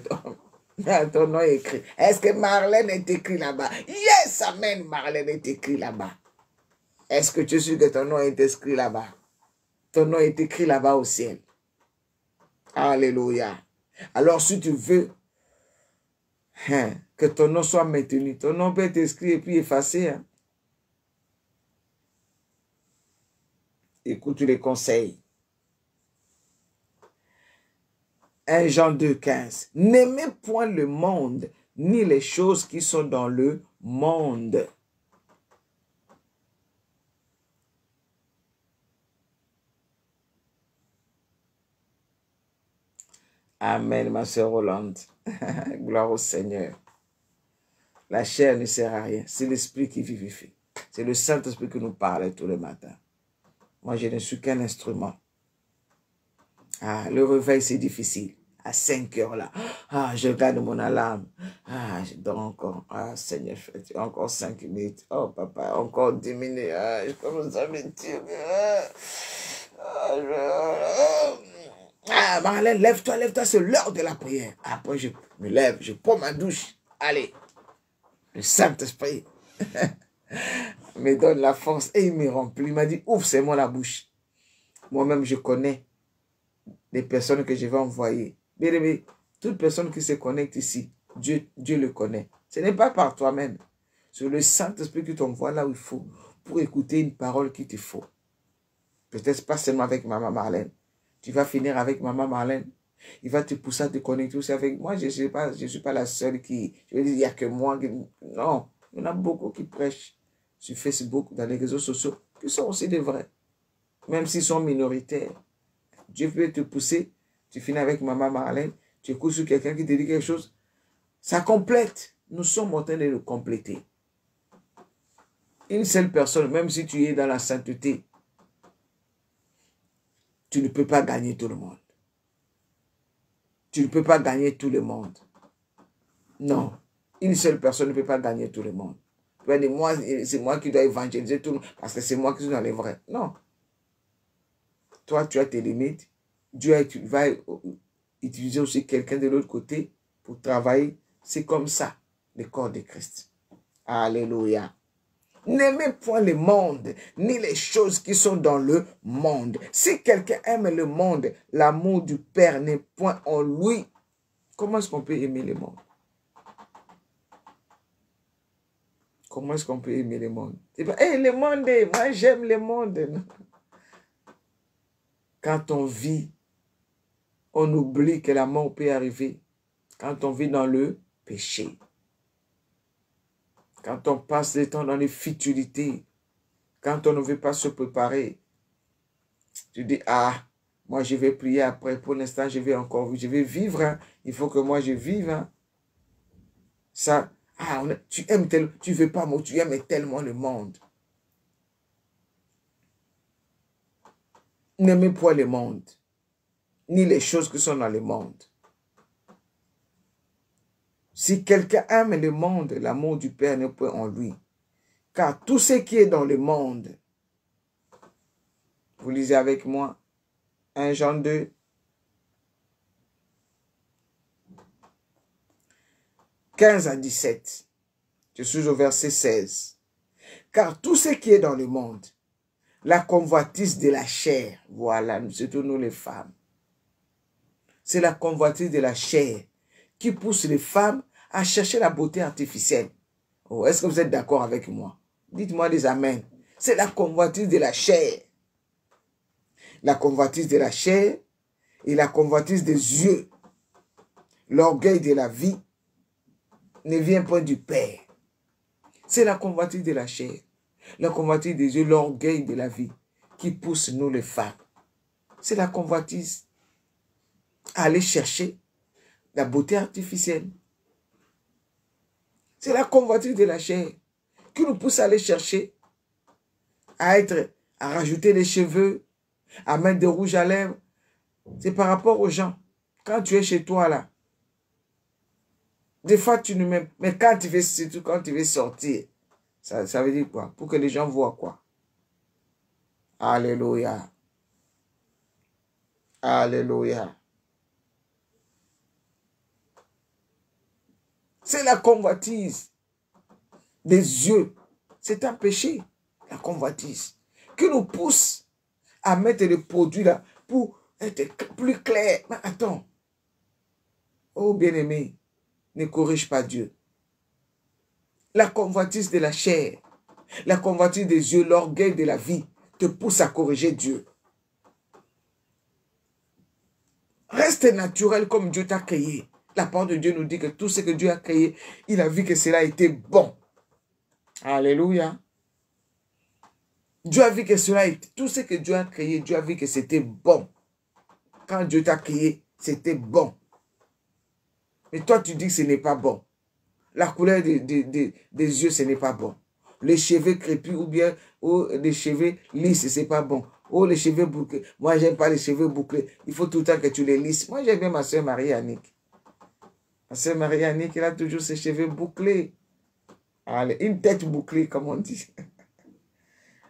[SPEAKER 1] ton nom est écrit? Est-ce que Marlène est écrit là-bas? Yes, amen, Marlène est écrit là-bas. Est-ce que tu es sûr que ton nom est inscrit là-bas? Ton nom est écrit là-bas au ciel. Alléluia. Alors, si tu veux, que ton nom soit maintenu. Ton nom peut être inscrit et puis effacé. Hein. Écoute les conseils. 1 Jean 2, 15. N'aimez point le monde, ni les choses qui sont dans le monde. Amen, ma sœur Rolande. Gloire au Seigneur. La chair ne sert à rien. C'est l'esprit qui vivifie. C'est le Saint-Esprit qui nous parle tous les matins. Moi, je ne suis qu'un instrument. Ah, le réveil, c'est difficile. À 5 heures, là. Ah, je regarde mon alarme. Ah, je dors encore. Ah, Seigneur, encore 5 minutes. Oh, papa, encore 10 minutes. Ah, je commence à me dire. Ah, Marlène, lève-toi, lève-toi, c'est l'heure de la prière. Après, je me lève, je prends ma douche. Allez, le Saint-Esprit me donne la force et il me remplit. Il m'a dit, ouvre seulement la bouche. Moi-même, je connais les personnes que je vais envoyer. Mais toute personne qui se connecte ici, Dieu le connaît. Ce n'est pas par toi-même. C'est le Saint-Esprit qui t'envoie là où il faut pour écouter une parole qu'il te faut. Peut-être pas seulement avec Maman Marlène. Tu vas finir avec Maman Marlène. Il va te pousser à te connecter aussi avec moi. Je ne suis pas la seule qui... Je veux dire, il n'y a que moi. Non, il y en a beaucoup qui prêchent sur Facebook, dans les réseaux sociaux, qui sont aussi des vrais. Même s'ils sont minoritaires. Dieu peut te pousser. Tu finis avec Maman Marlène. Tu écoutes sur quelqu'un qui te dit quelque chose. Ça complète. Nous sommes en train de le compléter. Une seule personne, même si tu es dans la sainteté, tu ne peux pas gagner tout le monde. Tu ne peux pas gagner tout le monde. Non. Une seule personne ne peut pas gagner tout le monde. Tu vas dire, moi, c'est moi qui dois évangéliser tout le monde parce que c'est moi qui suis dans les vrais. Non. Toi, tu as tes limites. Dieu va utiliser aussi quelqu'un de l'autre côté pour travailler. C'est comme ça, le corps de Christ. Alléluia. N'aimez point le monde, ni les choses qui sont dans le monde. Si quelqu'un aime le monde, l'amour du Père n'est point en lui. Comment est-ce qu'on peut aimer le monde? Comment est-ce qu'on peut aimer le monde? C'est pas, hey, le monde, moi j'aime le monde. Quand on vit, on oublie que la mort peut arriver. Quand on vit dans le péché. Quand on passe le temps dans les futilités, quand on ne veut pas se préparer, tu dis, ah, moi je vais prier après, pour l'instant je vais encore vivre, je vais vivre, hein. Il faut que moi je vive. Hein. Ça, ah, tu aimes tellement, tu veux pas, moi tu aimes tellement le monde. N'aimez point le monde, ni les choses qui sont dans le monde. Si quelqu'un aime le monde, l'amour du Père n'est point en lui. Car tout ce qui est dans le monde, vous lisez avec moi, 1 Jean 2, « 15 à 17. Je suis au verset 16. Car tout ce qui est dans le monde, La convoitise de la chair. Voilà, surtout nous les femmes. C'est la convoitise de la chair qui pousse les femmes à chercher la beauté artificielle. Oh, est-ce que vous êtes d'accord avec moi? Dites-moi des amen. C'est la convoitise de la chair. La convoitise de la chair et la convoitise des yeux. L'orgueil de la vie ne vient point du Père. C'est la convoitise de la chair, la convoitise des yeux, l'orgueil de la vie qui pousse nous les femmes. C'est la convoitise à aller chercher la beauté artificielle. C'est la convoitise de la chair qui nous pousse à aller chercher, à rajouter des cheveux, à mettre des rouges à lèvres. C'est par rapport aux gens. Quand tu es chez toi là, des fois tu ne mets, mais quand tu veux sortir, ça veut dire quoi? Pour que les gens voient quoi? Alléluia. Alléluia. C'est la convoitise des yeux. C'est un péché, la convoitise, qui nous pousse à mettre les produits là pour être plus clair. Mais attends. Oh bien-aimé, ne corrige pas Dieu. La convoitise de la chair, la convoitise des yeux, l'orgueil de la vie te pousse à corriger Dieu. Reste naturel comme Dieu t'a créé. La parole de Dieu nous dit que tout ce que Dieu a créé, il a vu que cela était bon. Alléluia. Dieu a vu que cela était, tout ce que Dieu a créé, Dieu a vu que c'était bon. Quand Dieu t'a créé, c'était bon. Mais toi, tu dis que ce n'est pas bon. La couleur des yeux, ce n'est pas bon. Les cheveux crépus ou bien les cheveux lisses, ce n'est pas bon. Oh, les cheveux bouclés. Moi, j'aime pas les cheveux bouclés. Il faut tout le temps que tu les lisses. Moi, j'aime bien ma soeur Marie-Annick. Ma soeur Marie-Annick, elle a toujours ses cheveux bouclés. Allez, une tête bouclée, comme on dit.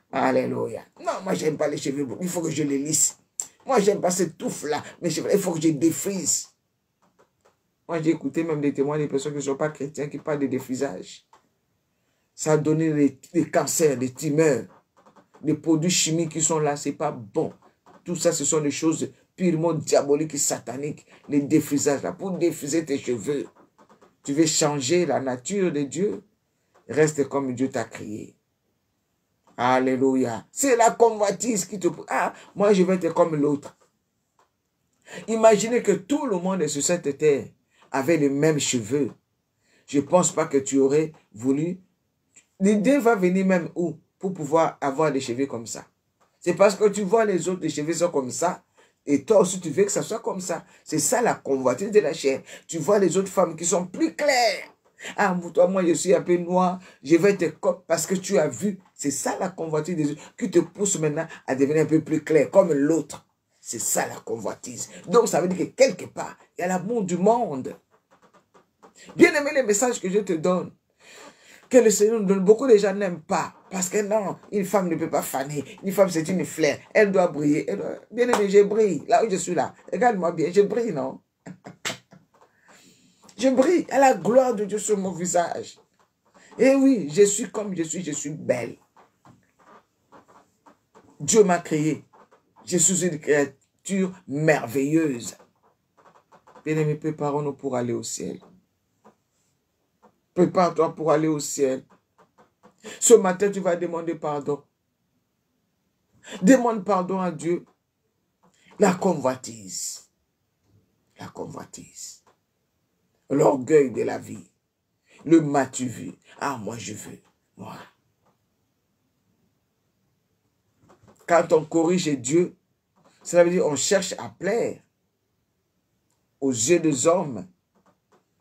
[SPEAKER 1] Alléluia. Non, moi, j'aime pas les cheveux bouclés. Il faut que je les lisse. Moi, j'aime pas cette touffe-là. Mais il faut que je défrise. Moi, j'ai écouté même des témoins des personnes qui ne sont pas chrétiens qui parlent de défrisage. Ça a donné des cancers, des tumeurs, des produits chimiques qui sont là. Ce n'est pas bon. Tout ça, ce sont des choses purement diaboliques et sataniques. Les défrisages là. Pour défriser tes cheveux, tu veux changer la nature de Dieu. Reste comme Dieu t'a créé. Alléluia. C'est la convoitise qui te... Ah, moi, je vais être comme l'autre. Imaginez que tout le monde sur cette terre avait les mêmes cheveux. Je ne pense pas que tu aurais voulu. L'idée va venir même où pour pouvoir avoir des cheveux comme ça. C'est parce que tu vois les autres, les cheveux sont comme ça. Et toi aussi, tu veux que ça soit comme ça. C'est ça la convoitise de la chair. Tu vois les autres femmes qui sont plus claires. Ah, toi, moi, je suis un peu noir. Je vais être comme... Parce que tu as vu. C'est ça la convoitise des autres qui te pousse maintenant à devenir un peu plus clair, comme l'autre. C'est ça la convoitise. Donc, ça veut dire que quelque part, il y a l'amour du monde. Bien aimé les messages que je te donne, que le Seigneur nous donne, beaucoup de gens n'aiment pas. Parce que non, une femme ne peut pas faner. Une femme, c'est une fleur. Elle doit briller. Bien aimé, je brille. Là où je suis là. Regarde-moi bien, je brille, non? Je brille à la gloire de Dieu sur mon visage. Et oui, je suis comme je suis belle. Dieu m'a créé. Je suis une créature merveilleuse. Bien-aimés, préparons-nous pour aller au ciel. Prépare-toi pour aller au ciel. Ce matin, tu vas demander pardon. Demande pardon à Dieu. La convoitise. La convoitise. L'orgueil de la vie. Le m'as-tu vu? Ah, moi, je veux. Moi. Quand on corrige Dieu, cela veut dire qu'on cherche à plaire aux yeux des hommes.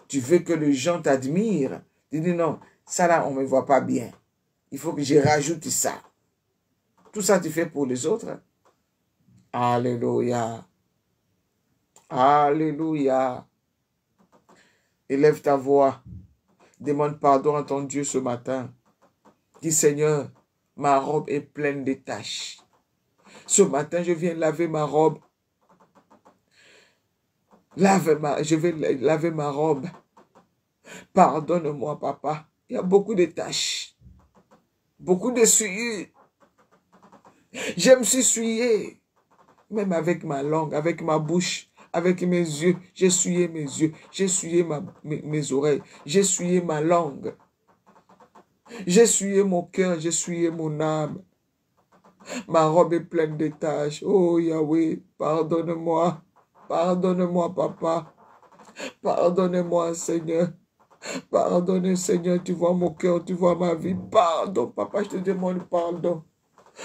[SPEAKER 1] Tu veux que les gens t'admirent. Tu dis non, ça là, on ne me voit pas bien. Il faut que je rajoute ça. Tout ça, tu fais pour les autres. Alléluia. Alléluia. Élève ta voix. Demande pardon à ton Dieu ce matin. Dis Seigneur, ma robe est pleine de taches. Ce matin, je viens laver ma robe. Je vais laver ma robe. Pardonne-moi, papa. Il y a beaucoup de taches. Beaucoup de souillures. Je me suis souillé. Même avec ma langue, avec ma bouche, avec mes yeux. J'ai souillé mes yeux. J'ai souillé mes oreilles. J'ai souillé ma langue. J'ai souillé mon cœur. J'ai souillé mon âme. Ma robe est pleine de taches. Oh Yahweh, pardonne-moi. Pardonne-moi, Papa. Pardonne-moi, Seigneur. Pardonne, Seigneur. Tu vois mon cœur, tu vois ma vie. Pardon, Papa. Je te demande pardon.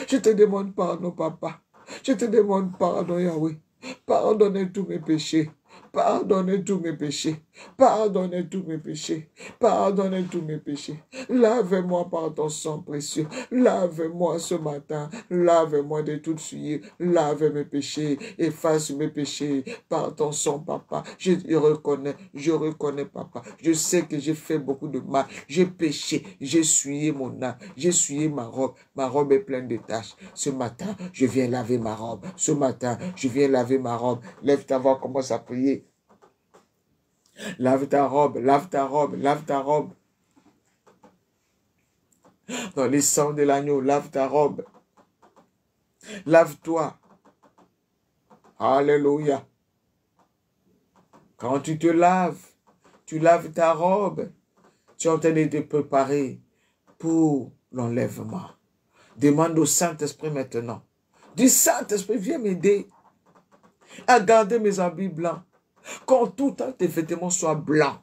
[SPEAKER 1] Je te demande pardon, Papa. Je te demande pardon, Yahweh. Pardonnez tous mes péchés. Pardonnez tous mes péchés. Pardonnez tous mes péchés. Pardonnez tous mes péchés. Lave-moi par ton sang précieux. Lave-moi ce matin. Lave-moi de toute souillure. Lave mes péchés. Efface mes péchés par ton sang, Papa. Je reconnais, Papa. Je sais que j'ai fait beaucoup de mal. J'ai péché. J'ai souillé mon âme. J'ai souillé ma robe. Ma robe est pleine de taches. Ce matin, je viens laver ma robe. Ce matin, je viens laver ma robe. Lève ta voix, commence à prier. Lave ta robe, lave ta robe, lave ta robe. Dans les sangs de l'agneau, lave ta robe. Lave-toi. Alléluia. Quand tu te laves, tu laves ta robe. Tu es en train de te préparer pour l'enlèvement. Demande au Saint-Esprit maintenant. Dis, Saint-Esprit, viens m'aider à garder mes habits blancs. Quand tout temps tes vêtements soient blancs.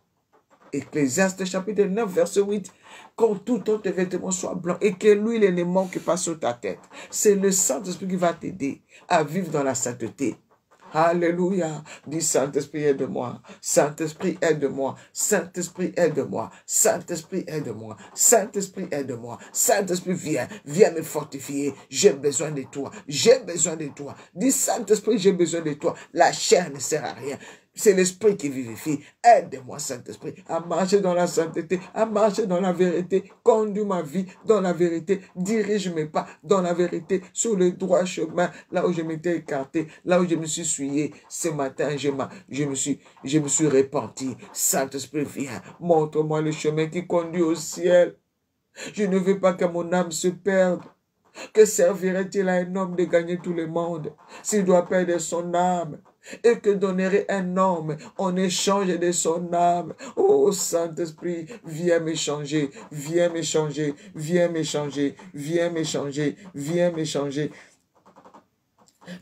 [SPEAKER 1] Ecclésiaste chapitre 9, verset 8. Quand tout temps tes vêtements soient blancs et que l'huile ne manque pas sur ta tête. C'est le Saint-Esprit qui va t'aider à vivre dans la sainteté. Alléluia. Dis Saint-Esprit, aide-moi. Saint-Esprit, aide-moi. Saint-Esprit, aide-moi. Saint-Esprit, aide-moi. Saint-Esprit, aide-moi. Saint-Esprit, viens me fortifier. J'ai besoin de toi. J'ai besoin de toi. Dis Saint-Esprit, j'ai besoin de toi. La chair ne sert à rien. C'est l'Esprit qui vivifie. Aide-moi, Saint-Esprit, à marcher dans la sainteté, à marcher dans la vérité. Conduis ma vie dans la vérité. Dirige mes pas dans la vérité, sur le droit chemin, là où je m'étais écarté, là où je me suis souillé. Ce matin, je me suis repenti. Saint-Esprit, viens, montre-moi le chemin qui conduit au ciel. Je ne veux pas que mon âme se perde. Que servirait-il à un homme de gagner tout le monde s'il doit perdre son âme? Et que donnerait un homme en échange de son âme? Oh Saint-Esprit, viens m'échanger, viens m'échanger, viens m'échanger, viens m'échanger, viens m'échanger.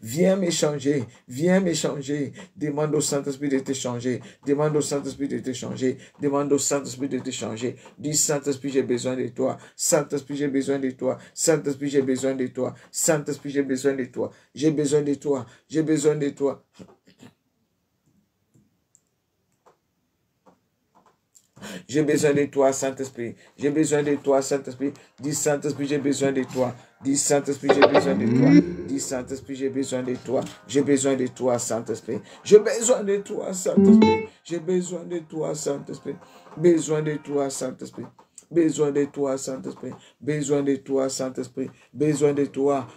[SPEAKER 1] Viens m'échanger, viens m'échanger. Demande au Saint-Esprit de t'échanger. Demande au Saint-Esprit de t'échanger. Demande au Saint-Esprit de t'échanger. Dis Saint-Esprit, j'ai besoin de toi. Saint-Esprit, j'ai besoin de toi. Saint-Esprit, j'ai besoin de toi. Saint-Esprit, j'ai besoin de toi. J'ai besoin de toi. J'ai besoin de toi. J'ai besoin de toi, Saint-Esprit. J'ai besoin de toi, Saint-Esprit. Dis Saint-Esprit, j'ai besoin de toi. Dis Saint-Esprit, j'ai besoin de toi. Dis Saint-Esprit, j'ai besoin de toi. J'ai besoin de toi, Saint-Esprit. J'ai besoin de toi, Saint-Esprit. J'ai besoin de toi, Saint-Esprit. Besoin de toi, Saint-Esprit. Besoin de toi, Saint-Esprit. Besoin de toi, Saint-Esprit. Besoin de toi.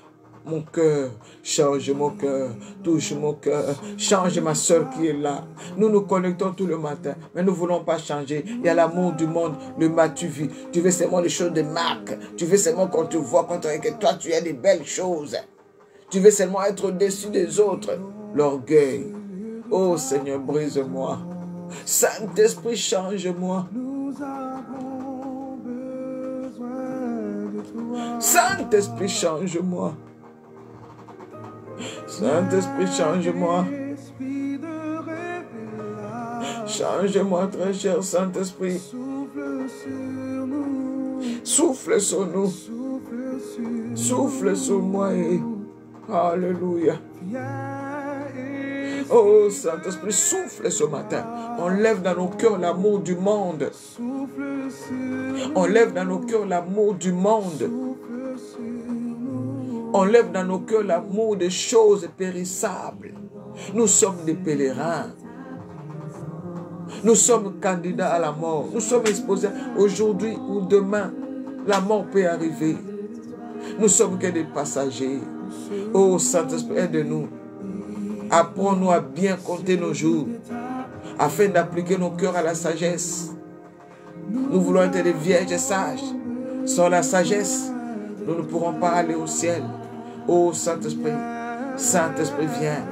[SPEAKER 1] Mon cœur, change mon cœur, touche mon cœur, change ma soeur qui est là. Nous nous connectons tout le matin, mais nous ne voulons pas changer. Il y a l'amour du monde, le mal tu vis. Tu veux seulement les choses de marque. Tu veux seulement qu'on te voit, que toi tu as des belles choses. Tu veux seulement être au-dessus des autres. L'orgueil. Oh Seigneur, brise-moi. Saint-Esprit, change-moi. Saint-Esprit, change-moi. Saint-Esprit, change-moi. Change-moi, très cher Saint-Esprit. Souffle sur nous. Souffle sur moi. Alléluia. Oh Saint-Esprit, souffle ce matin. Enlève dans nos cœurs l'amour du monde. Enlève dans nos cœurs l'amour du monde. Enlève dans nos cœurs l'amour des choses périssables. Nous sommes des pèlerins. Nous sommes candidats à la mort. Nous sommes exposés aujourd'hui ou demain. La mort peut arriver. Nous sommes que des passagers. Oh Saint-Esprit, aide-nous. Apprends-nous à bien compter nos jours, afin d'appliquer nos cœurs à la sagesse. Nous voulons être des vierges sages. Sans la sagesse, nous ne pourrons pas aller au ciel. Oh Saint-Esprit, Saint-Esprit, viens,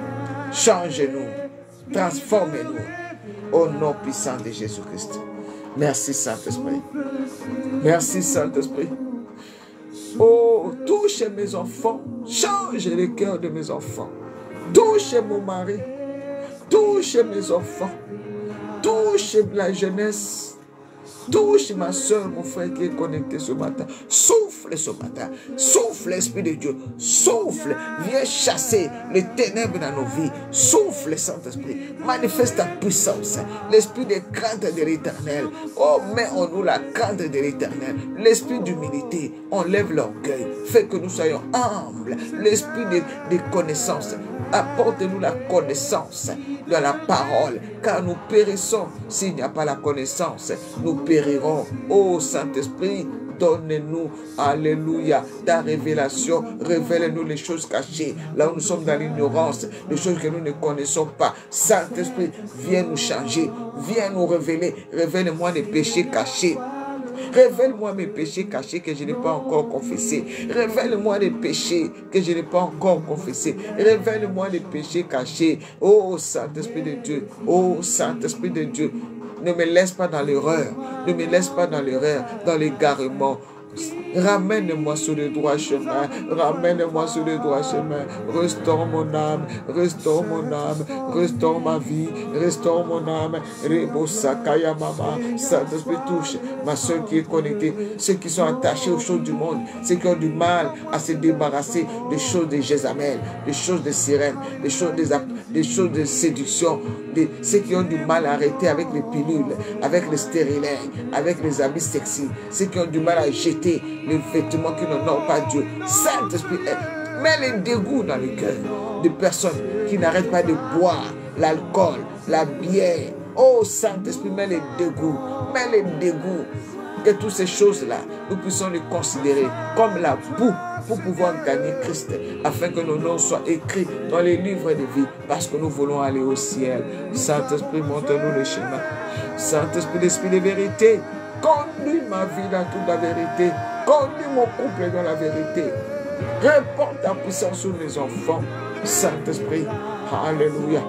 [SPEAKER 1] change-nous, transforme-nous au nom puissant de Jésus-Christ. Merci Saint-Esprit. Merci Saint-Esprit. Oh, touche mes enfants, change le cœur de mes enfants. Touche mon mari, touche mes enfants, touche la jeunesse. Touche ma soeur, mon frère qui est connecté ce matin. Souffle ce matin. Souffle l'Esprit de Dieu. Souffle. Viens chasser les ténèbres dans nos vies. Souffle Saint-Esprit. Manifeste ta puissance. L'esprit de crainte de l'Éternel. Oh, mets en nous la crainte de l'Éternel. L'esprit d'humilité. Enlève l'orgueil. Fais que nous soyons humbles. L'esprit de connaissance. Apporte-nous la connaissance de la parole, car nous périssons s'il n'y a pas la connaissance. Nous périrons. Oh Saint-Esprit, donne-nous, alléluia, ta révélation. Révèle-nous les choses cachées, là où nous sommes dans l'ignorance, les choses que nous ne connaissons pas. Saint-Esprit, viens nous changer, viens nous révéler. Révèle-moi les péchés cachés. Révèle-moi mes péchés cachés que je n'ai pas encore confessés. Révèle-moi les péchés que je n'ai pas encore confessés. Révèle-moi les péchés cachés. Oh Saint-Esprit de Dieu. Oh Saint-Esprit de Dieu. Ne me laisse pas dans l'erreur. Ne me laisse pas dans l'erreur, dans l'égarement. Ramène-moi sur le droit chemin. Ramène-moi sur le droit chemin. Restaure mon âme. Restaure mon âme. Restaure ma vie. Restaure mon âme. Rebosakaya mama. Saint-Esprit touche ma soeur qui est connectée. Ceux qui sont attachés aux choses du monde. Ceux qui ont du mal à se débarrasser des choses de Jézabel. Des choses de sirène. Des choses de séduction. Ceux qui ont du mal à arrêter avec les pilules. Avec les stérilet. Avec les habits sexy. Ceux qui ont du mal à jeter les vêtements qui n'honorent pas Dieu. Saint-Esprit, mets les dégoûts dans le cœur de personnes qui n'arrêtent pas de boire l'alcool, la bière. Oh Saint-Esprit, mets les dégoûts. Mets les dégoûts. Que toutes ces choses-là, nous puissions les considérer comme la boue pour pouvoir gagner Christ, afin que nos noms soient écrits dans les livres de vie, parce que nous voulons aller au ciel. Saint-Esprit, montre-nous le chemin. Saint-Esprit, l'esprit de vérité, conduis ma vie dans toute la vérité. Conduis mon couple dans la vérité. Répands ta puissance sur mes enfants. Saint-Esprit, alléluia.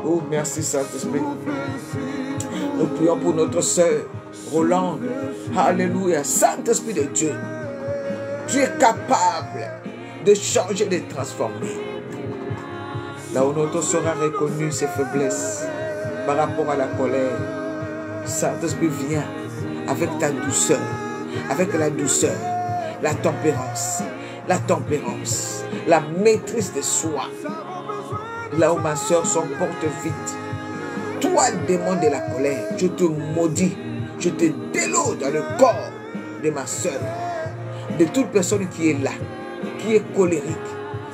[SPEAKER 1] Oh, merci Saint-Esprit. Nous prions pour notre sœur Rolande. Alléluia. Saint-Esprit de Dieu, tu es capable de changer, de transformer. Là où notre sœur a reconnu ses faiblesses par rapport à la colère, Saint-Esprit, viens avec ta douceur, avec la douceur, la tempérance, la maîtrise de soi. Là où ma soeur s'en porte vite, toi, démon de la colère, je te maudis, je te déloge dans le corps de ma soeur, de toute personne qui est là, qui est colérique.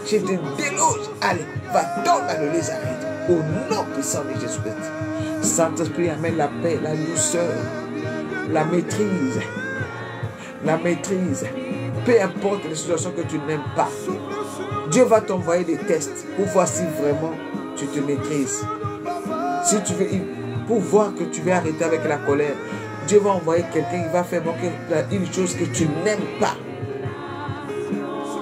[SPEAKER 1] Je te déloge, allez, va-t'en dans le lézaride, au nom puissant de Jésus-Christ. Saint-Esprit, amène la paix, la douceur, la maîtrise, peu importe les situations que tu n'aimes pas. Dieu va t'envoyer des tests pour voir si vraiment tu te maîtrises. Si tu veux, pour voir que tu veux arrêter avec la colère, Dieu va envoyer quelqu'un qui va faire manquer une chose que tu n'aimes pas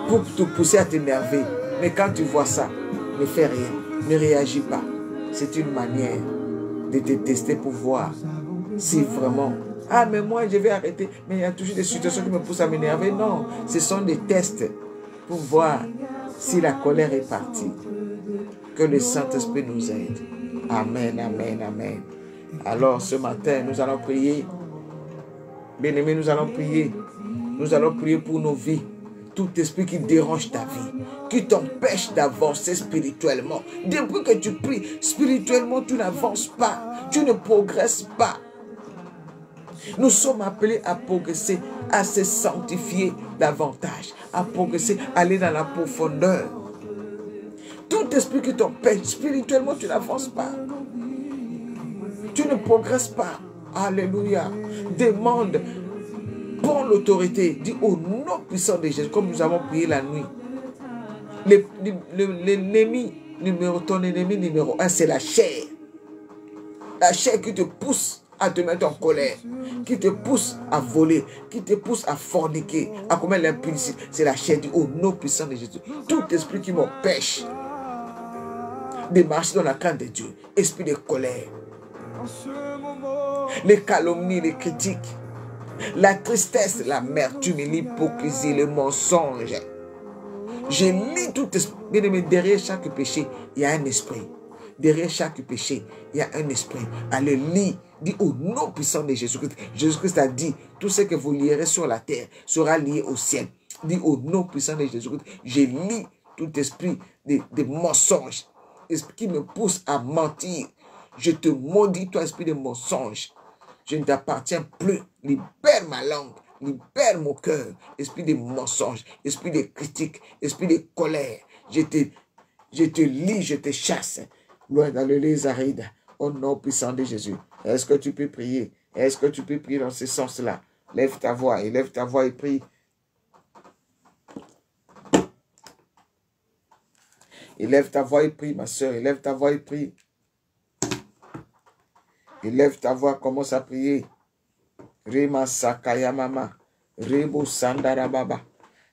[SPEAKER 1] pour te pousser à t'énerver. Mais quand tu vois ça, ne fais rien, ne réagis pas. C'est une manière de te tester pour voir si vraiment, ah mais moi je vais arrêter, mais il y a toujours des situations qui me poussent à m'énerver. Non, ce sont des tests pour voir si la colère est partie. Que le Saint-Esprit nous aide. Amen, amen, amen. Alors ce matin, nous allons prier. Bien-aimés, nous allons prier. Nous allons prier pour nos vies. Tout esprit qui dérange ta vie, qui t'empêche d'avancer spirituellement. Depuis que tu pries spirituellement, tu n'avances pas. Tu ne progresses pas. Nous sommes appelés à progresser, à se sanctifier davantage, à progresser, aller dans la profondeur. Tout esprit qui t'empêche spirituellement, tu n'avances pas. Tu ne progresses pas. Alléluia. Demande, prends l'autorité. Dis au nom puissant de Jésus, comme nous avons prié la nuit. Ton ennemi numéro 1, c'est la chair. La chair qui te pousse à te mettre en colère, qui te pousse à voler, qui te pousse à forniquer, à commettre l'impudicité. C'est la chair du au nom puissant de Jésus. Tout esprit qui m'empêche de marcher dans la crainte de Dieu, esprit de colère, les calomnies, les critiques, la tristesse, l'amertume, l'hypocrisie, le mensonge. Je lis tout esprit. Bien-aimé, derrière chaque péché, il y a un esprit. Derrière chaque péché, il y a un esprit. Allez, lis. Dis au nom puissant de Jésus-Christ. Jésus-Christ a dit, tout ce que vous lierez sur la terre sera lié au ciel. Dis au nom puissant de Jésus-Christ. Je lis tout esprit de mensonges, esprit qui me pousse à mentir. Je te maudis, toi, esprit de mensonge. Je ne t'appartiens plus. Libère ma langue. Libère mon cœur. Esprit de mensonge, esprit de critique, esprit de colère. Je te lis, je te chasse. Loin dans le les arides. Au nom puissant de Jésus. Est-ce que tu peux prier? Est-ce que tu peux prier dans ce sens-là? Lève ta voix et prie. Élève ta voix et prie, ma soeur. Élève ta voix et prie. Élève ta voix, commence à prier. Rema Sakaya Mama. Rebo Sandara Baba.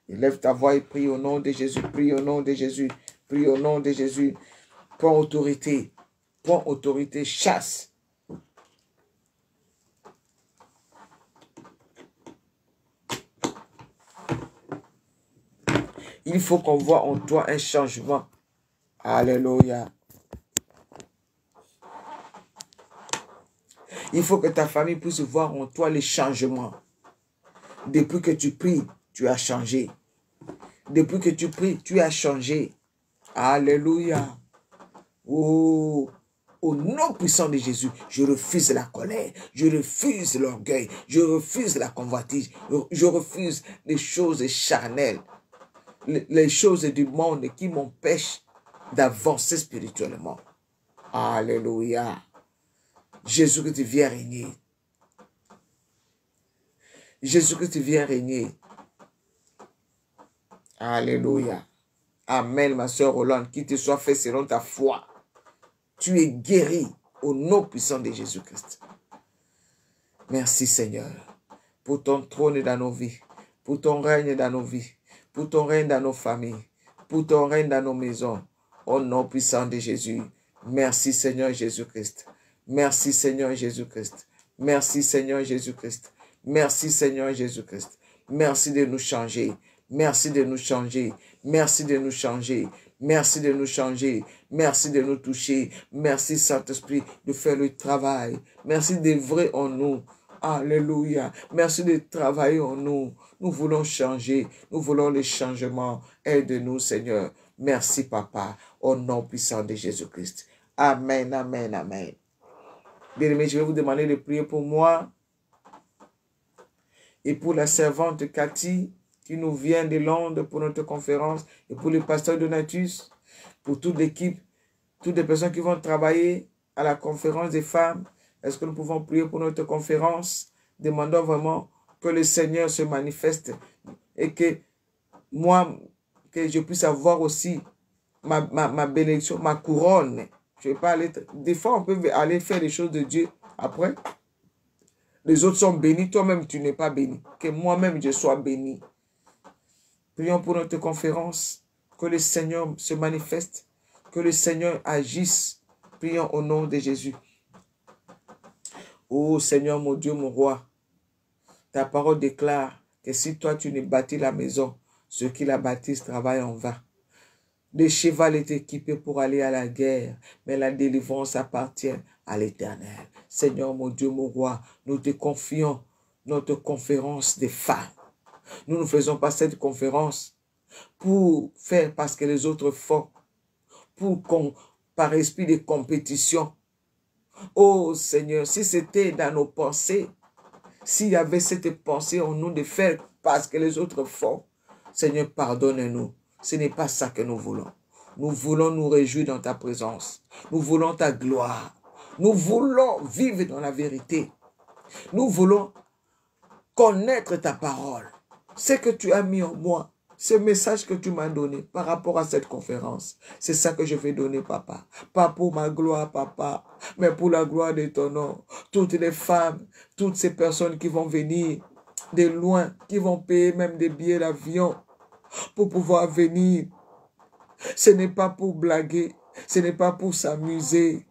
[SPEAKER 1] Élève ta voix et prie au nom de Jésus. Prie au nom de Jésus. Prie au nom de Jésus. Prends autorité. Prends autorité. Chasse. Il faut qu'on voit en toi un changement. Alléluia. Il faut que ta famille puisse voir en toi les changements. Depuis que tu pries, tu as changé. Depuis que tu pries, tu as changé. Alléluia. Oh, au nom puissant de Jésus, je refuse la colère, je refuse l'orgueil, je refuse la convoitise, je refuse les choses charnelles, les choses du monde qui m'empêchent d'avancer spirituellement. Alléluia. Jésus-Christ vient régner. Jésus-Christ vient régner. Alléluia. Amen, ma soeur Rolande, qu'il te soit fait selon ta foi. Tu es guéri au nom puissant de Jésus-Christ. Merci Seigneur pour ton trône dans nos vies, pour ton règne dans nos vies, pour ton règne dans nos familles, pour ton règne dans nos maisons. Au nom puissant de Jésus. Merci Seigneur Jésus-Christ. Merci Seigneur Jésus-Christ. Merci Seigneur Jésus-Christ. Merci Seigneur Jésus-Christ. Merci de nous changer. Merci de nous changer. Merci de nous changer. Merci de nous changer. Merci de nous toucher. Merci Saint-Esprit de faire le travail. Merci d'œuvrer en nous. Alléluia. Merci de travailler en nous. Nous voulons changer. Nous voulons le changement. Aide-nous Seigneur. Merci Papa. Au nom puissant de Jésus-Christ. Amen, amen, amen. Bien-aimés, je vais vous demander de prier pour moi et pour la servante Cathy qui nous vient de Londres pour notre conférence et pour le pasteur Donatus, pour toute l'équipe, toutes les personnes qui vont travailler à la conférence des femmes. Est-ce que nous pouvons prier pour notre conférence? Demandons vraiment que le Seigneur se manifeste et que moi, que je puisse avoir aussi ma bénédiction, ma couronne. Je ne vais pas aller... Des fois, on peut aller faire les choses de Dieu après. Les autres sont bénis, toi-même, tu n'es pas béni. Que moi-même, je sois béni. Prions pour notre conférence. Que le Seigneur se manifeste. Que le Seigneur agisse. Prions au nom de Jésus. Oh Seigneur, mon Dieu, mon roi. Ta parole déclare que si toi, tu ne bâtis la maison, ceux qui la bâtissent travaillent en vain. Le cheval est équipé pour aller à la guerre, mais la délivrance appartient à l'Éternel. Seigneur, mon Dieu, mon roi, nous te confions notre conférence des femmes. Nous ne faisons pas cette conférence pour faire parce que les autres font, par esprit de compétition. Oh Seigneur, si c'était dans nos pensées, s'il y avait cette pensée en nous de faire parce que les autres font, Seigneur, pardonne-nous. Ce n'est pas ça que nous voulons. Nous voulons nous réjouir dans ta présence. Nous voulons ta gloire. Nous voulons vivre dans la vérité. Nous voulons connaître ta parole. Ce que tu as mis en moi, ce message que tu m'as donné par rapport à cette conférence, c'est ça que je vais donner, papa. Pas pour ma gloire, papa, mais pour la gloire de ton nom. Toutes les femmes, toutes ces personnes qui vont venir de loin, qui vont payer même des billets d'avion pour pouvoir venir. Ce n'est pas pour blaguer, ce n'est pas pour s'amuser,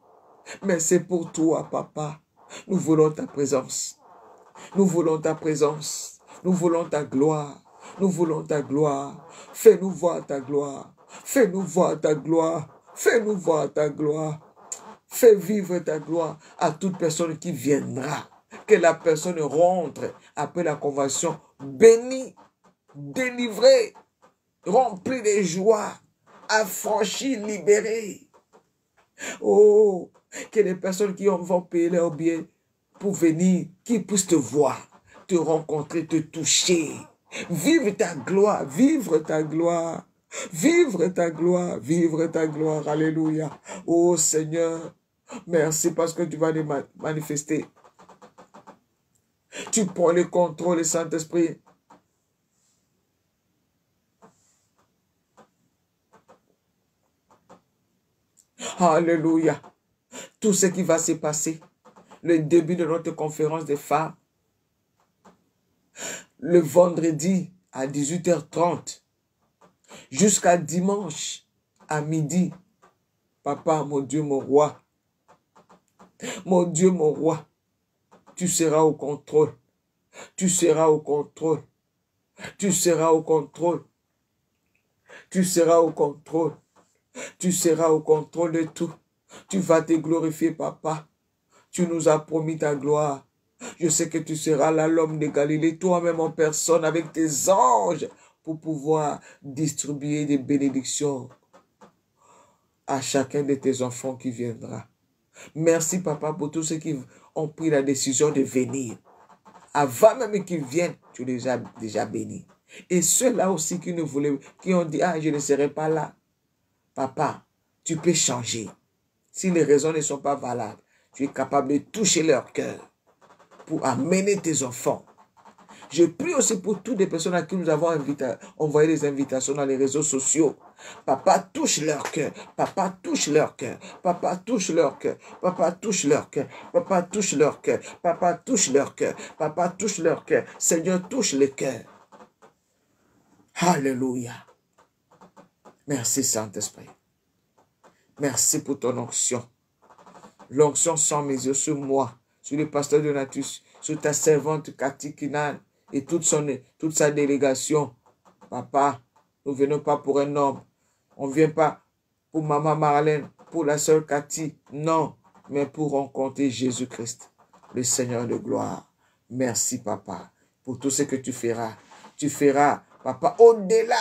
[SPEAKER 1] mais c'est pour toi, papa. Nous voulons ta présence. Nous voulons ta présence. Nous voulons ta gloire. Nous voulons ta gloire. Fais-nous voir ta gloire. Fais-nous voir ta gloire. Fais-nous voir ta gloire. Fais vivre ta gloire à toute personne qui viendra. Que la personne rentre après la conversion bénie, délivrée, remplie de joie, affranchie, libérée. Oh, que les personnes qui vont payer leur billet pour venir, qui puissent te voir, te rencontrer, te toucher. Vivre ta gloire, vivre ta gloire, vivre ta gloire, vivre ta gloire. Alléluia. Oh Seigneur, merci parce que tu vas les manifester. Tu prends le contrôle, le Saint-Esprit. Alléluia. Tout ce qui va se passer, le début de notre conférence des femmes, le vendredi à 18h30, jusqu'à dimanche à midi. Papa, mon Dieu, mon roi, mon Dieu, mon roi, tu seras au contrôle. Tu seras au contrôle. Tu seras au contrôle. Tu seras au contrôle. Tu seras au contrôle de tout. Tu vas te glorifier, papa. Tu nous as promis ta gloire. Je sais que tu seras là, l'homme de Galilée, toi-même en personne, avec tes anges, pour pouvoir distribuer des bénédictions à chacun de tes enfants qui viendra. Merci, papa, pour tous ceux qui ont pris la décision de venir. Avant même qu'ils viennent, tu les as déjà bénis. Et ceux-là aussi qui ne voulaient, qui ont dit, ah, je ne serai pas là. Papa, tu peux changer. Si les raisons ne sont pas valables, tu es capable de toucher leur cœur pour amener tes enfants. Je prie aussi pour toutes les personnes à qui nous avons envoyé des invitations dans les réseaux sociaux. Papa, touche leur cœur. Papa, touche leur cœur. Papa, touche leur cœur. Papa, touche leur cœur. Papa, touche leur cœur. Papa, touche leur cœur. Papa, touche leur cœur. Seigneur, touche le cœur. Alléluia. Merci, Saint-Esprit. Merci pour ton onction. L'onction sans mesure sur moi, sur le pasteur Donatus, sur ta servante Cathy Kinan et toute sa délégation. Papa, nous ne venons pas pour un homme. On ne vient pas pour maman Marlène, pour la sœur Cathy. Non, mais pour rencontrer Jésus-Christ, le Seigneur de gloire. Merci, papa, pour tout ce que tu feras. Tu feras, papa, au-delà.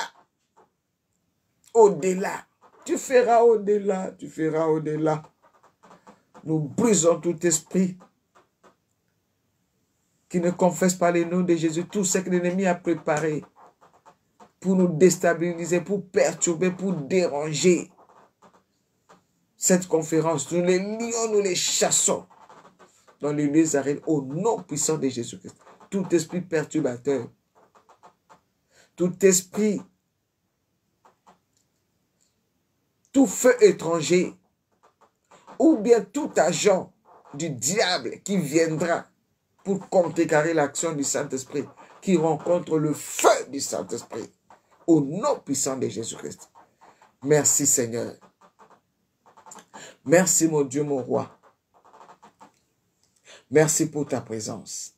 [SPEAKER 1] Au-delà. Tu feras au-delà. Tu feras au-delà. Nous brisons tout esprit qui ne confesse pas les noms de Jésus. Tout ce que l'ennemi a préparé pour nous déstabiliser, pour perturber, pour déranger cette conférence. Nous les lions, nous les chassons dans les lieux arènes au nom puissant de Jésus-Christ. Tout esprit perturbateur, tout esprit, tout feu étranger, ou bien tout agent du diable qui viendra pour contrecarrer l'action du Saint-Esprit, qui rencontre le feu du Saint-Esprit, au nom puissant de Jésus-Christ. Merci Seigneur. Merci mon Dieu, mon roi. Merci pour ta présence.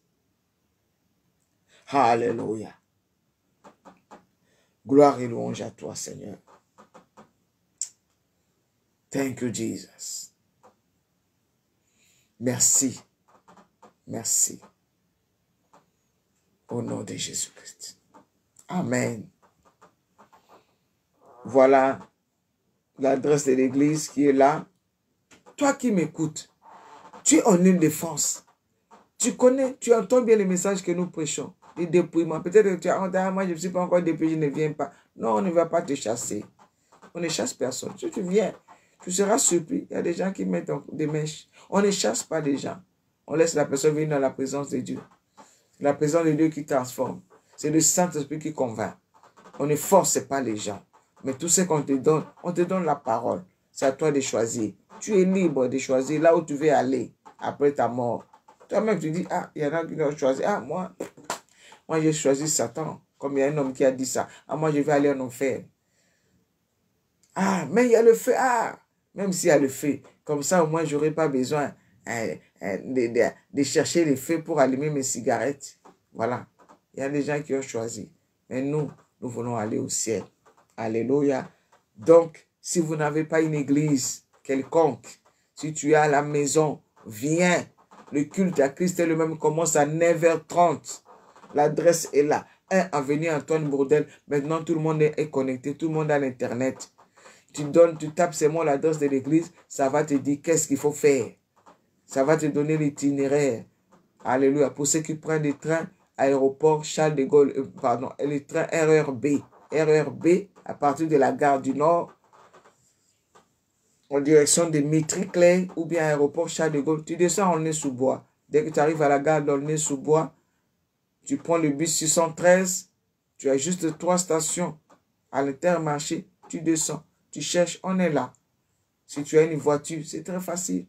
[SPEAKER 1] Alléluia. Gloire et louange à toi, Seigneur. Thank you, Jesus. Merci. Merci. Au nom de Jésus-Christ. Amen. Voilà l'adresse de l'église qui est là. Toi qui m'écoutes, tu es en Île-de-France. Tu connais, tu entends bien les messages que nous prêchons. Les dépouillements. Peut-être que tu as honte, moi je ne suis pas encore dépouillé, je ne viens pas. Non, on ne va pas te chasser. On ne chasse personne. Si tu viens, tu seras surpris. Il y a des gens qui mettent des mèches. On ne chasse pas les gens. On laisse la personne venir dans la présence de Dieu. C'est la présence de Dieu qui transforme. C'est le Saint-Esprit qui convainc. On ne force pas les gens. Mais tout ce qu'on te donne la parole. C'est à toi de choisir. Tu es libre de choisir là où tu veux aller après ta mort. Toi-même, tu dis, ah, il y en a qui ont choisi. Ah, moi j'ai choisi Satan. Comme il y a un homme qui a dit ça. Ah, moi, je vais aller en enfer. Ah, mais il y a le feu. Ah, même s'il y a le feu. Comme ça, au moins, je n'aurai pas besoin de chercher le feu pour allumer mes cigarettes. Voilà. Il y a des gens qui ont choisi. Mais nous voulons aller au ciel. Alléluia. Donc, si vous n'avez pas une église quelconque, si tu es à la maison, viens. Le culte à Christ est le même, commence à 9h30. L'adresse est là. 1 avenue Antoine Bourdelle. Maintenant, tout le monde est connecté. Tout le monde a l'Internet. Tu tapes seulement l'adresse de l'église. Ça va te dire qu'est-ce qu'il faut faire. Ça va te donner l'itinéraire. Alléluia. Pour ceux qui prennent des trains, aéroport Charles de Gaulle, les trains RERB. RERB, à partir de la gare du Nord, en direction de Métry-Claire ou bien aéroport Charles de Gaulle. Tu descends en Aulnay-sous-Bois. Dès que tu arrives à la gare d'Aulnay-sous-Bois, tu prends le bus 613. Tu as juste 3 stations à l'Intermarché. Tu descends. Tu cherches, on est là. Si tu as une voiture, c'est très facile.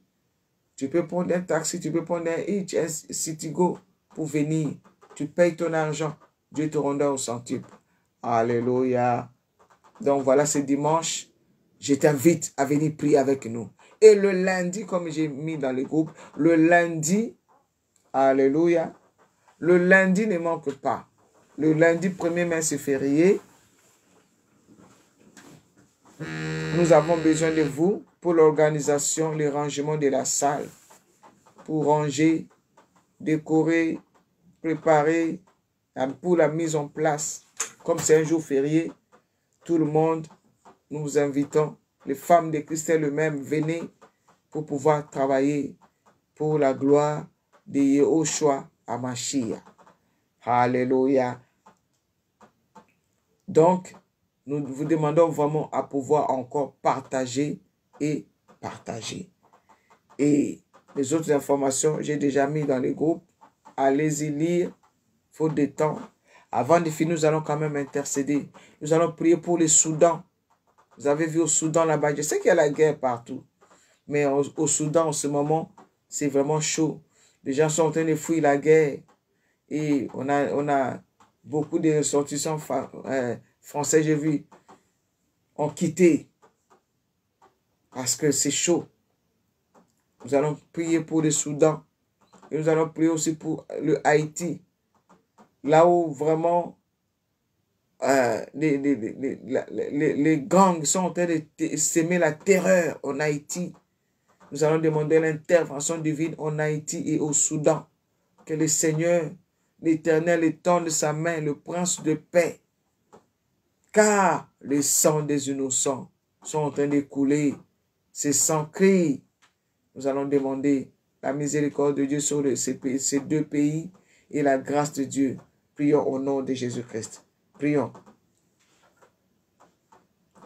[SPEAKER 1] Tu peux prendre un taxi, tu peux prendre un HS Citigo pour venir. Tu payes ton argent. Dieu te rendra au centuple. Alléluia. Donc voilà, c'est dimanche. Je t'invite à venir prier avec nous. Et le lundi, comme j'ai mis dans le groupe, le lundi, alléluia, le lundi ne manque pas. Le lundi 1er mai, c'est férié. Nous avons besoin de vous pour l'organisation, le rangement de la salle. Pour ranger, décorer, préparer, pour la mise en place. Comme c'est un jour férié, tout le monde, nous vous invitons. Les femmes de Christ elles-mêmes, venez pour pouvoir travailler pour la gloire de Yehoshua HaMashiach. Alléluia. Donc, nous vous demandons vraiment à pouvoir encore partager et partager. Et les autres informations, j'ai déjà mis dans les groupes. Allez-y lire, faute de temps. Avant de finir, nous allons quand même intercéder. Nous allons prier pour le Soudan. Vous avez vu au Soudan là-bas, je sais qu'il y a la guerre partout. Mais au Soudan, en ce moment, c'est vraiment chaud. Les gens sont en train de fuir la guerre. Et on a beaucoup de ressortissants français, j'ai vu, ont quitté. Parce que c'est chaud. Nous allons prier pour le Soudan. Et nous allons prier aussi pour le Haïti. Là où vraiment les gangs sont en train de s'aimer la terreur en Haïti. Nous allons demander l'intervention divine en Haïti et au Soudan. Que le Seigneur, l'Éternel, étende sa main, le prince de paix. Car le sang des innocents sont en train de couler. Ce sang crie. Nous allons demander la miséricorde de Dieu sur ces 2 pays et la grâce de Dieu. Prions au nom de Jésus-Christ. Prions.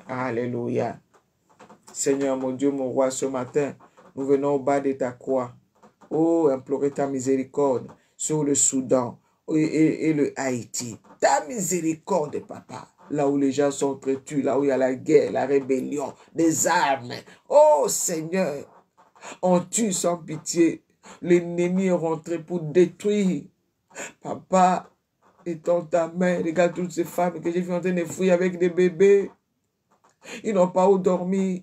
[SPEAKER 1] Alléluia. Seigneur, mon Dieu, mon roi, ce matin, nous venons au bas de ta croix. Oh, implorer ta miséricorde sur le Soudan et le Haïti. Ta miséricorde, papa. Là où les gens sont entretués, là où il y a la guerre, la rébellion, des armes. Oh, Seigneur, on tue sans pitié. L'ennemi est rentré pour détruire. Papa, étends ta main. Regarde toutes ces femmes que j'ai vues en train de fuir avec des bébés. Ils n'ont pas où dormir.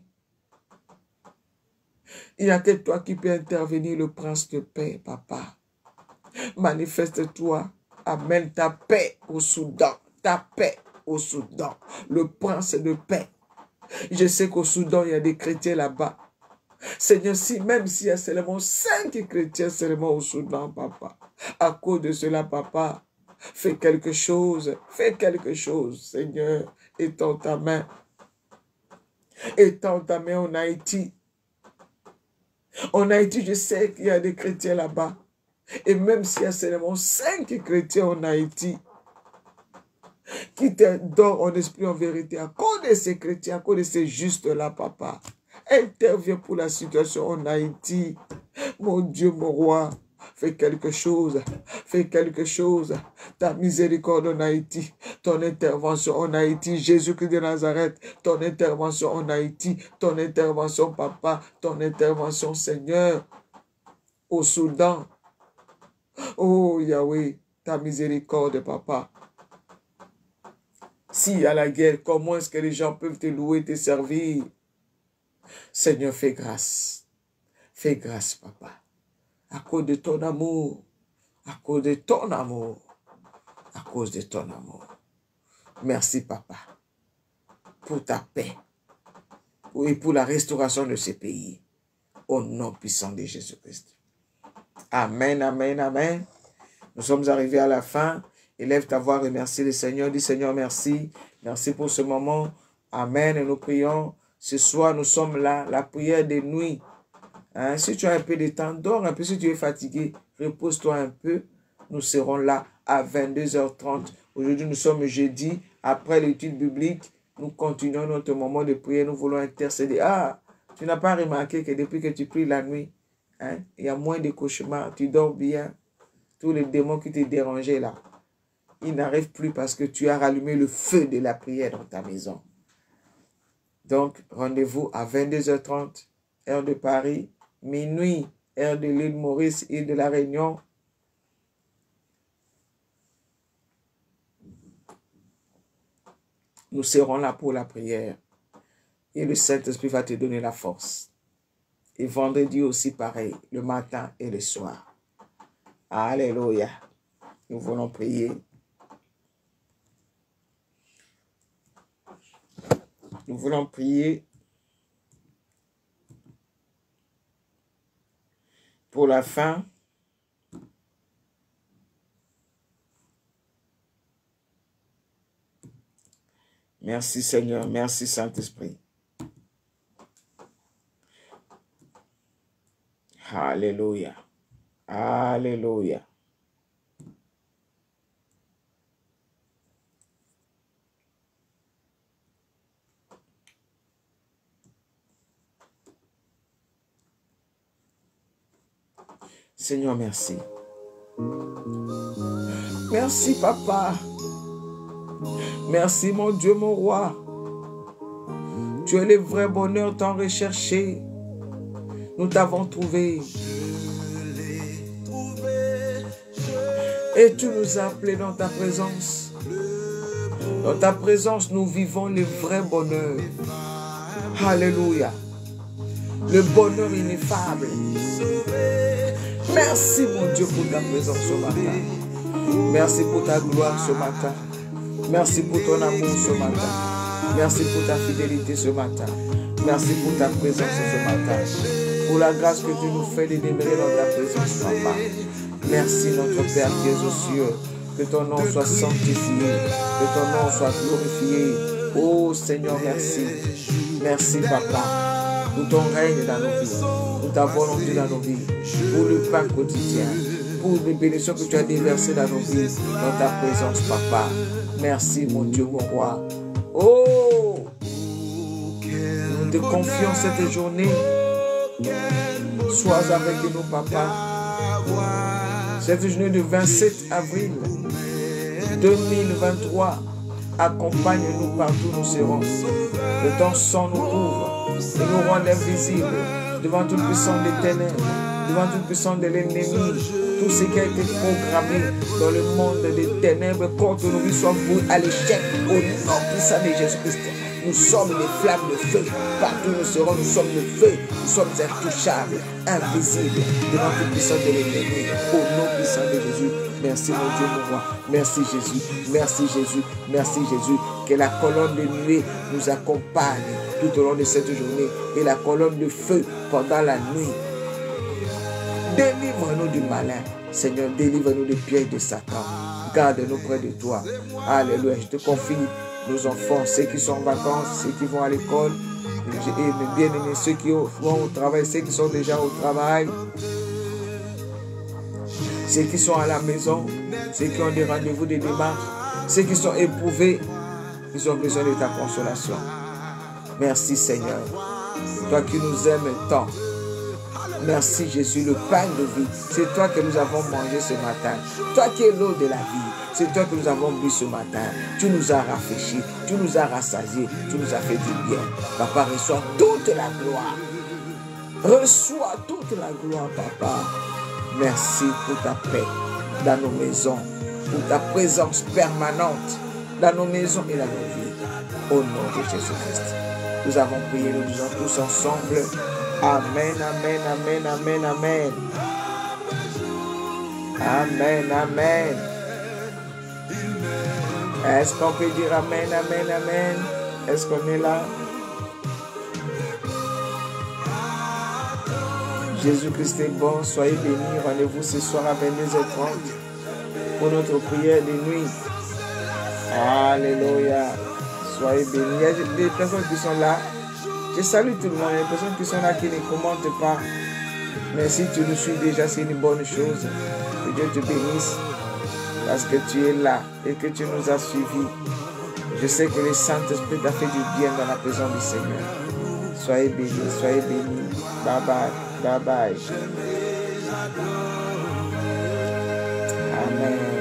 [SPEAKER 1] Il n'y a que toi qui peux intervenir, le prince de paix, papa. Manifeste-toi. Amène ta paix au Soudan. Ta paix au Soudan. Le prince de paix. Je sais qu'au Soudan, il y a des chrétiens là-bas. Seigneur, même s'il y a seulement 5 chrétiens seulement au Soudan, papa. À cause de cela, papa, fais quelque chose. Fais quelque chose, Seigneur. Étends ta main. Étends ta main en Haïti. En Haïti, je sais qu'il y a des chrétiens là-bas. Et même s'il y a seulement 5 chrétiens en Haïti qui t'adorent en esprit, en vérité, à cause de ces chrétiens, à cause de ces justes-là, papa, interviens pour la situation en Haïti. Mon Dieu, mon roi, Fais quelque chose. Fais quelque chose. Ta miséricorde en Haïti. Ton intervention en Haïti. Jésus-Christ de Nazareth. Ton intervention en Haïti. Ton intervention, Papa. Ton intervention, Seigneur. Au Soudan. Oh Yahweh. Ta miséricorde, Papa. S'il y a la guerre, comment est-ce que les gens peuvent te louer, te servir? Seigneur, fais grâce. Fais grâce, Papa. À cause de ton amour. À cause de ton amour. À cause de ton amour. Merci, Papa. Pour ta paix. Et pour la restauration de ces pays. Au nom puissant de Jésus-Christ. Amen, amen, amen. Nous sommes arrivés à la fin. Élève ta voix, remercie le Seigneur. Dis Seigneur, merci. Merci pour ce moment. Amen. Et nous prions. Ce soir, nous sommes là. La prière de nuit. Hein? Si tu as un peu de temps, dors un peu. Si tu es fatigué, repose-toi un peu. Nous serons là à 22h30. Aujourd'hui, nous sommes jeudi. Après l'étude biblique, nous continuons notre moment de prière. Nous voulons intercéder. Ah, tu n'as pas remarqué que depuis que tu pries la nuit, hein, il y a moins de cauchemars. Tu dors bien. Tous les démons qui te dérangeaient là, ils n'arrivent plus parce que tu as rallumé le feu de la prière dans ta maison. Donc, rendez-vous à 22h30, heure de Paris, minuit, heure de l'île Maurice et de la Réunion. Nous serons là pour la prière. Et le Saint-Esprit va te donner la force. Et vendredi aussi pareil, le matin et le soir. Alléluia. Nous voulons prier. Nous voulons prier pour la fin. Merci Seigneur, merci Saint-Esprit. Alléluia. Alléluia. Seigneur, merci. Merci, Papa. Merci, mon Dieu, mon roi. Tu es le vrai bonheur tant recherché. Nous t'avons trouvé. Et tu nous as appelés dans ta présence. Dans ta présence, nous vivons le vrai bonheur. Alléluia. Le bonheur ineffable. Merci mon Dieu pour ta présence ce matin. Merci pour ta gloire ce matin. Merci pour ton amour ce matin. Merci pour ta fidélité ce matin. Merci pour ta présence ce matin. Pour la grâce que tu nous fais de demeurer dans ta présence, Papa. Merci notre Père qui es aux cieux. Que ton nom soit sanctifié. Que ton nom soit glorifié. Oh Seigneur, merci. Merci Papa. Pour ton règne dans nos vies. Pour ta volonté dans nos vies. Pour le pain quotidien. Pour les bénédictions que tu as déversées dans nos vies. Dans ta présence, Papa. Merci mon Dieu, mon roi. Oh! Nous te confions cette journée. Sois avec nous, Papa. Cette journée du 27 avril 2023, accompagne-nous partout où nous serons. Que ton sang nous couvre et nous rende invisibles devant toute puissance des ténèbres, devant toute puissance de l'ennemi. Tout ce qui a été programmé dans le monde des ténèbres contre nous soit voué à l'échec au nom puissant de Jésus-Christ. Nous sommes des flammes de feu. Partout où nous serons, nous sommes le feu. Nous sommes intouchables, invisibles, devant toute puissance de l'ennemi. Au nom puissant de Jésus. Merci mon Dieu, mon roi. Merci Jésus. Merci Jésus. Merci Jésus. Que la colonne de nuée nous accompagne tout au long de cette journée. Et la colonne de feu pendant la nuit. Délivre-nous du malin. Seigneur, délivre-nous des pièges de Satan. Garde-nous près de toi. Alléluia. Je te confie nos enfants, ceux qui sont en vacances, ceux qui vont à l'école, et mes bien-aimés, ceux qui vont au travail, ceux qui sont déjà au travail, ceux qui sont à la maison, ceux qui ont des rendez-vous, des démarches, ceux qui sont éprouvés, ils ont besoin de ta consolation. Merci Seigneur, toi qui nous aimes tant. Merci Jésus, le pain de vie. C'est toi que nous avons mangé ce matin. Toi qui es l'eau de la vie. C'est toi que nous avons bu ce matin. Tu nous as rafraîchis, tu nous as rassasiés, tu nous as fait du bien. Papa, reçois toute la gloire. Reçois toute la gloire, Papa. Merci pour ta paix dans nos maisons, pour ta présence permanente dans nos maisons et dans nos vies. Au nom de Jésus-Christ. Nous avons prié, nous disons tous ensemble. Amen, amen, amen, amen, amen. Amen, amen. Est-ce qu'on peut dire amen, amen, amen? Est-ce qu'on est là? Jésus-Christ est bon, soyez bénis. Rendez-vous ce soir à 22h30 pour notre prière de nuit. Alléluia. Soyez bénis. Il y a des personnes qui sont là. Je salue tout le monde. Il y a des personnes qui sont là qui ne commentent pas. Mais si tu nous suis déjà, c'est une bonne chose. Que Dieu te bénisse. Parce que tu es là et que tu nous as suivis. Je sais que le Saint-Esprit t'a fait du bien dans la présence du Seigneur. Soyez bénis, soyez bénis. Bye bye, bye bye. Amen.